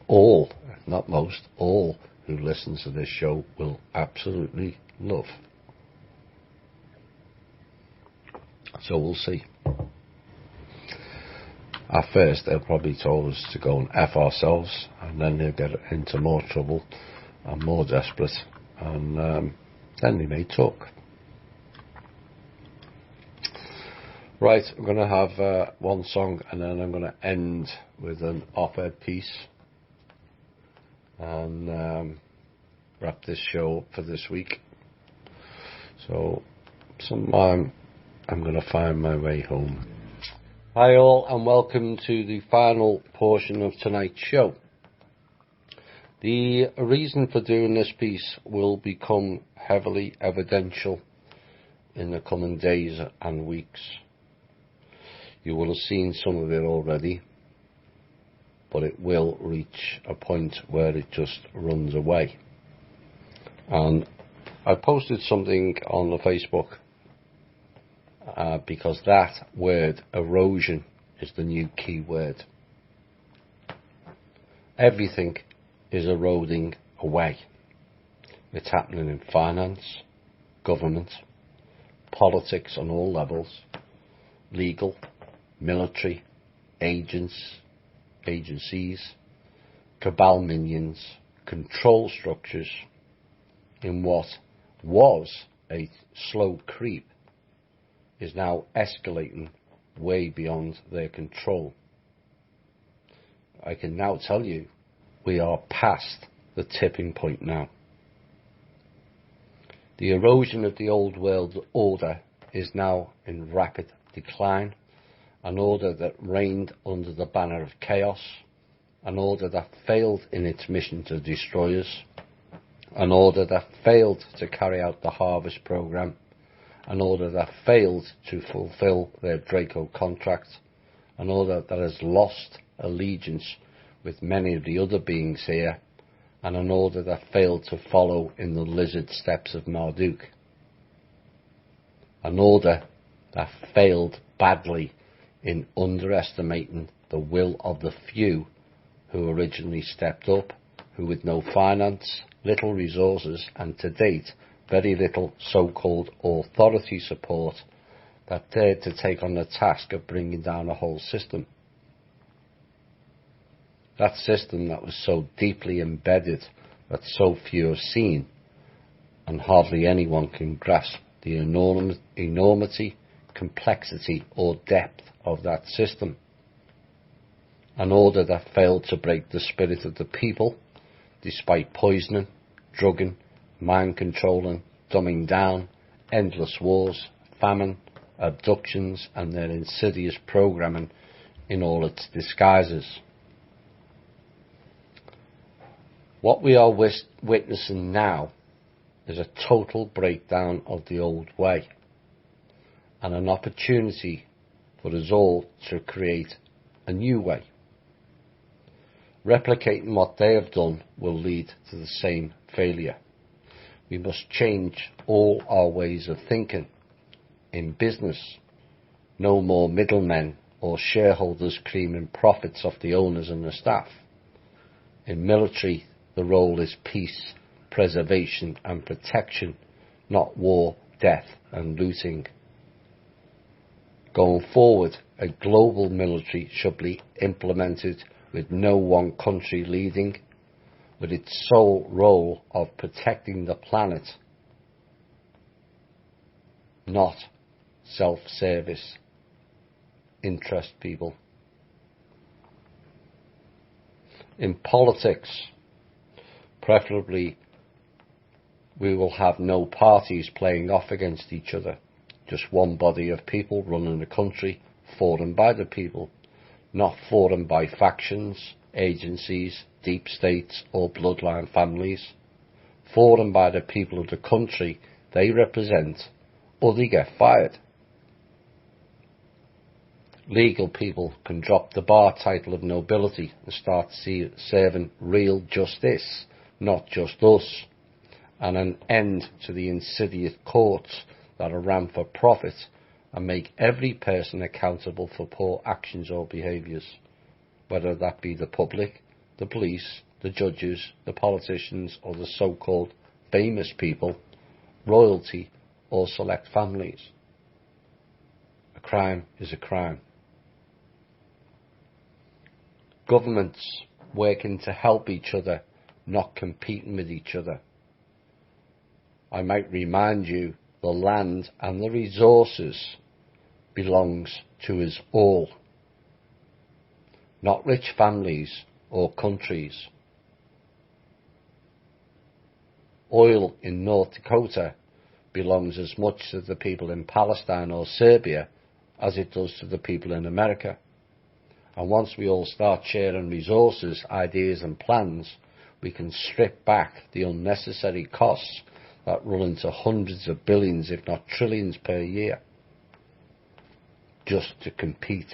all who listen to this show will absolutely love. So we'll see. At first they'll probably tell us to go and F ourselves, and then they'll get into more trouble and more desperate, and then they may talk. Right, I'm going to have one song, and then I'm going to end with an op-ed piece and wrap this show up for this week. So sometime I'm going to find my way home. Hi all, and welcome to the final portion of tonight's show. The reason for doing this piece will become heavily evidential in the coming days and weeks. You will have seen some of it already, but it will reach a point where it just runs away. And I posted something on the Facebook because that word, erosion, is the new key word. Everything is eroding away. It's happening in finance, government, politics on all levels, legal, military, agencies, cabal minions, control structures in what was a slow creep is now escalating way beyond their control. I can now tell you we are past the tipping point now. The erosion of the old world order is now in rapid decline. An order that reigned under the banner of chaos, an order that failed in its mission to destroy us, an order that failed to carry out the harvest program, an order that failed to fulfill their Draco contract, an order that has lost allegiance with many of the other beings here, and an order that failed to follow in the lizard steps of Marduk. An order that failed badly in underestimating the will of the few who originally stepped up, who with no finance, little resources, and to date very little so-called authority support, that dared to take on the task of bringing down a whole system. That system that was so deeply embedded that so few have seen, and hardly anyone can grasp the enormity, complexity or depth of that system. An order that failed to break the spirit of the people, despite poisoning, drugging, mind controlling, dumbing down, endless wars, famine, abductions, and their insidious programming in all its disguises. What we are witnessing now is a total breakdown of the old way and an opportunity for us all to create a new way. Replicating what they have done will lead to the same failure. We must change all our ways of thinking. In business, no more middlemen or shareholders creaming profits off the owners and the staff. In military, the role is peace, preservation and protection, not war, death and looting. Going forward, a global military should be implemented with no one country leading, with its sole role of protecting the planet, not self-service interest people. In politics, preferably, we will have no parties playing off against each other, just one body of people running the country, for and by the people, not for and by factions, agencies, deep states or bloodline families, for and by the people of the country they represent, or they get fired. Legal people can drop the bar title of nobility and start serving real justice, not just us, and an end to the insidious courts that are ran for profit and make every person accountable for poor actions or behaviours, whether that be the public, the police, the judges, the politicians or the so-called famous people, royalty or select families. A crime is a crime. Governments working to help each other, not competing with each other. I might remind you, the land and the resources belongs to us all, not rich families or countries. Oil in North Dakota belongs as much to the people in Palestine or Serbia as it does to the people in America. And once we all start sharing resources, ideas and plans, we can strip back the unnecessary costs that run into hundreds of billions, if not trillions per year, just to compete.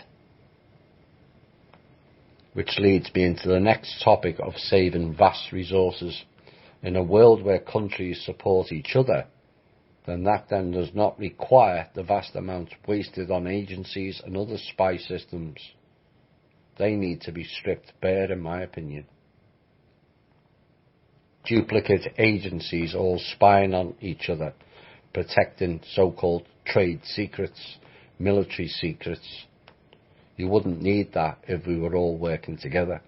Which leads me into the next topic of saving vast resources. In a world where countries support each other, then that does not require the vast amounts wasted on agencies and other spy systems. They need to be stripped bare, in my opinion. Duplicate agencies all spying on each other, protecting so-called trade secrets, military secrets. You wouldn't need that if we were all working together.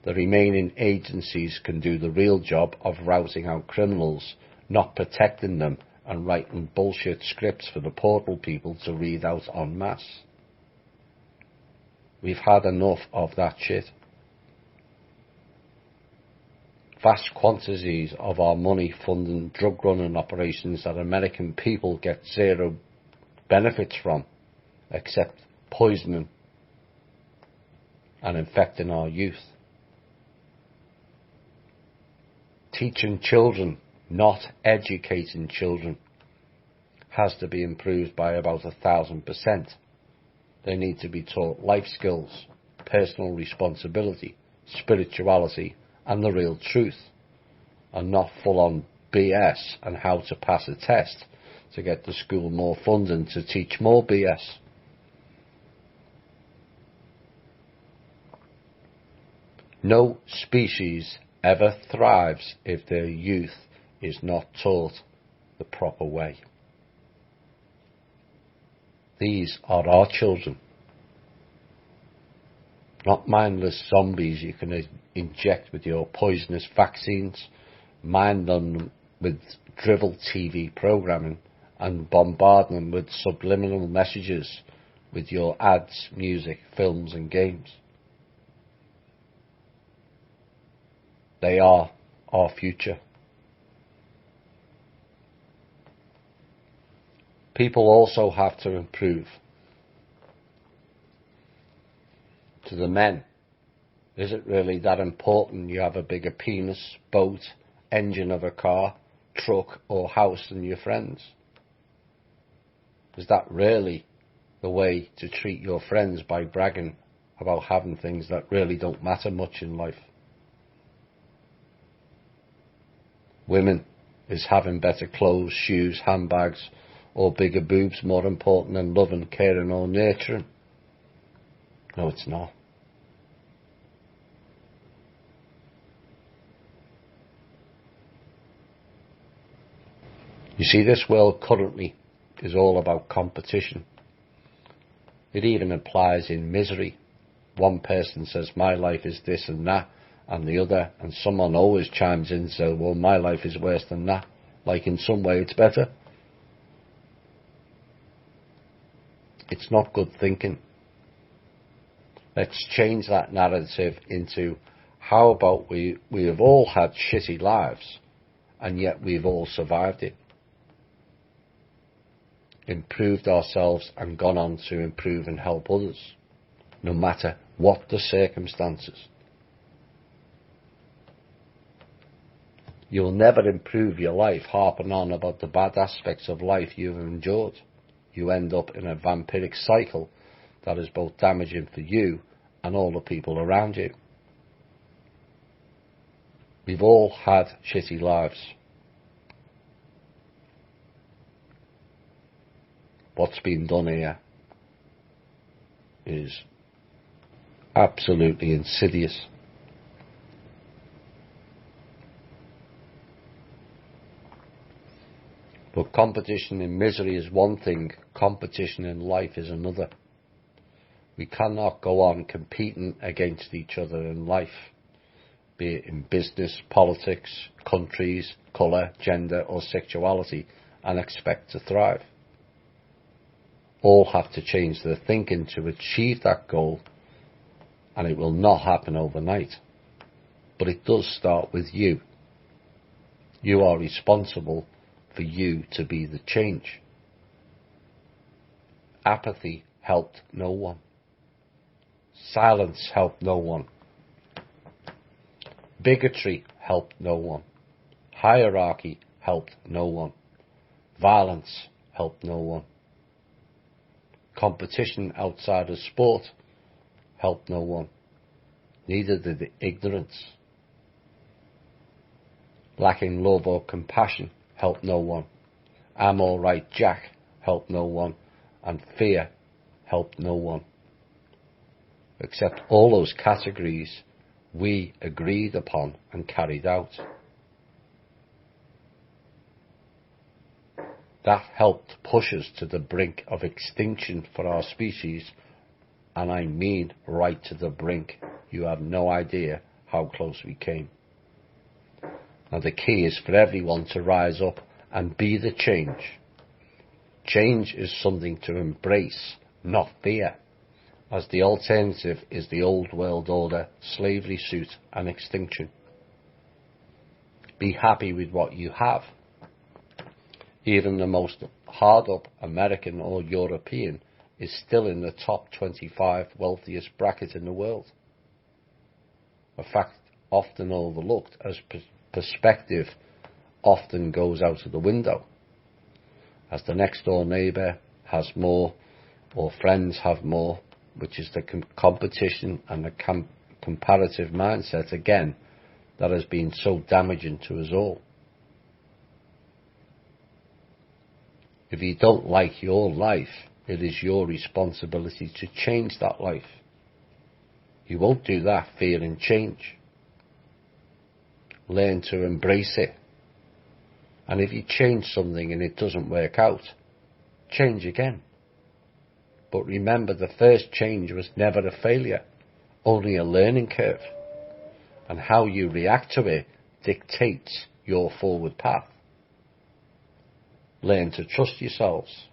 The remaining agencies can do the real job of routing out criminals, not protecting them and writing bullshit scripts for the portal people to read out en masse. We've had enough of that shit. Vast quantities of our money funding drug running operations that American people get zero benefits from, except poisoning and infecting our youth. Teaching children, not educating children, has to be improved by about 1,000%. They need to be taught life skills, personal responsibility, spirituality and the real truth, and not full-on BS and how to pass a test to get the school more funding to teach more BS. No species ever thrives if their youth is not taught the proper way. These are our children, not mindless zombies you can inject with your poisonous vaccines, mind them with drivel TV programming and bombard them with subliminal messages with your ads, music, films and games. They are our future. People also have to improve. To the men, is it really that important you have a bigger penis, boat, engine of a car, truck or house than your friends? Is that really the way to treat your friends, by bragging about having things that really don't matter much in life? Women, is having better clothes, shoes, handbags, or bigger boobs more important than loving, caring, or nurturing? No, it's not. You see, this world currently is all about competition. It even applies in misery. One person says, my life is this and that, and the other, and someone always chimes in and says, well, my life is worse than that, like in some way it's better. It's not good thinking. Let's change that narrative into, how about we have all had shitty lives, and yet we've all survived it, improved ourselves, and gone on to improve and help others, no matter what the circumstances. You'll never improve your life harping on about the bad aspects of life you've endured. You end up in a vampiric cycle that is both damaging for you and all the people around you. We've all had shitty lives. What's been done here is absolutely insidious. But competition in misery is one thing, competition in life is another. We cannot go on competing against each other in life, be it in business, politics, countries, colour, gender, or sexuality, and expect to thrive. All have to change their thinking to achieve that goal, and it will not happen overnight. But it does start with you. You are responsible for you to be the change. Apathy helped no one. Silence helped no one. Bigotry helped no one. Hierarchy helped no one. Violence helped no one. Competition outside of sport helped no one. Neither did the ignorance. Lacking love or compassion helped no one. I'm all right, Jack helped no one. And fear helped no one. Except all those categories we agreed upon and carried out. That helped push us to the brink of extinction for our species, and I mean right to the brink. You have no idea how close we came. Now the key is for everyone to rise up and be the change. Change is something to embrace, not fear, as the alternative is the old world order, slavery suit, and extinction. Be happy with what you have. Even the most hard-up American or European is still in the top 25 wealthiest bracket in the world. A fact often overlooked, as perspective often goes out of the window. As the next door neighbour has more, or friends have more, which is the competition and the comparative mindset, again, that has been so damaging to us all. If you don't like your life, it is your responsibility to change that life. You won't do that fearing change. Learn to embrace it. And if you change something and it doesn't work out, change again. But remember, the first change was never a failure, only a learning curve. And how you react to it dictates your forward path. Learn to trust yourselves.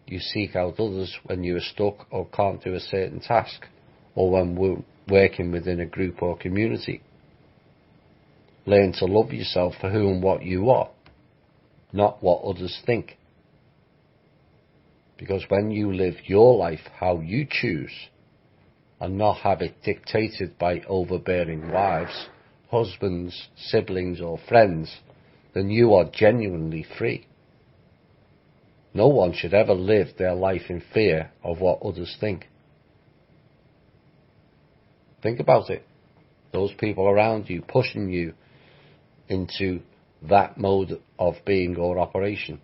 You seek out others when you are stuck or can't do a certain task, or when working within a group or community. Learn to love yourself for who and what you are, not what others think. Because when you live your life how you choose, and not have it dictated by overbearing wives, husbands, siblings or friends, then you are genuinely free. No one should ever live their life in fear of what others think. Think about it. Those people around you pushing you into that mode of being or operation.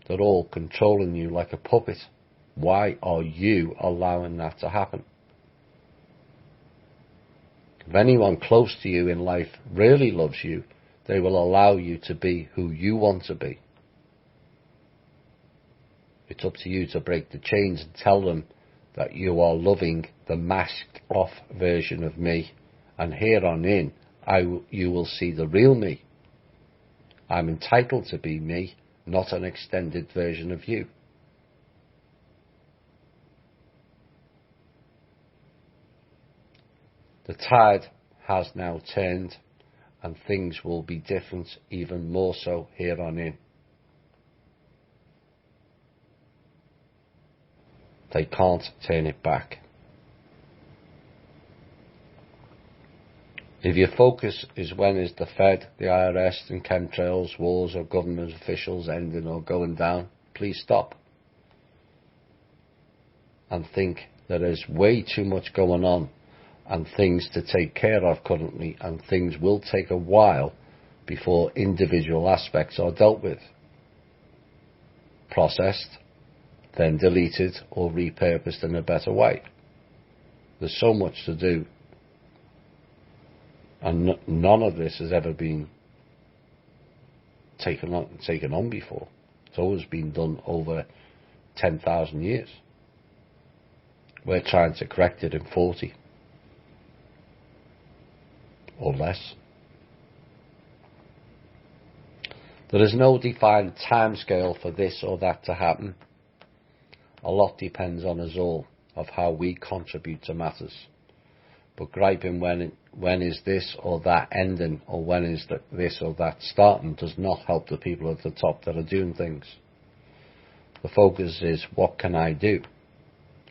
They're all controlling you like a puppet. Why are you allowing that to happen? If anyone close to you in life really loves you, they will allow you to be who you want to be. It's up to you to break the chains and tell them that you are loving the masked off version of me, and here on in you will see the real me. I'm entitled to be me, not an extended version of you. The tide has now turned, and things will be different, even more so here on in. They can't turn it back. If your focus is when is the Fed, the IRS and chemtrails, wars or government officials ending or going down, please stop. And think there is way too much going on and things to take care of currently, and things will take a while before individual aspects are dealt with, processed, then deleted or repurposed in a better way. There's so much to do, and none of this has ever been taken on before. It's always been done over 10,000 years. We're trying to correct it in 40 or less. There is no defined timescale for this or that to happen. A lot depends on us all of how we contribute to matters. But griping when is this or that ending, or when is this or that starting, does not help the people at the top that are doing things. The focus is, what can I do?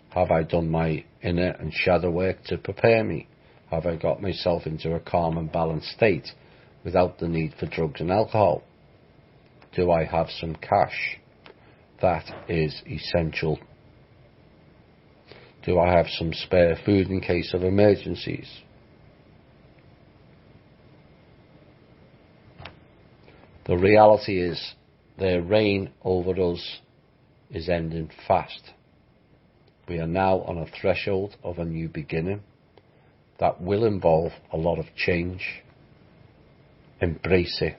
Have I done my inner and shadow work to prepare me? Have I got myself into a calm and balanced state without the need for drugs and alcohol? Do I have some cash? That is essential. Do I have some spare food in case of emergencies? The reality is, their reign over us is ending fast. We are now on a threshold of a new beginning that will involve a lot of change. Embrace it.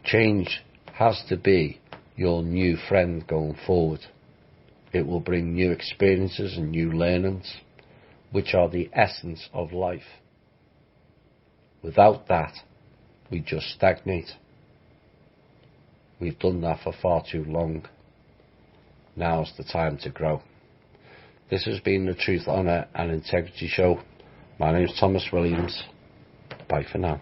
Change has to be your new friend going forward. It will bring new experiences and new learnings, which are the essence of life. Without that, we just stagnate. We've done that for far too long. Now's the time to grow. This has been the Truth, Honour and Integrity Show. My name is Thomas Williams. Bye for now.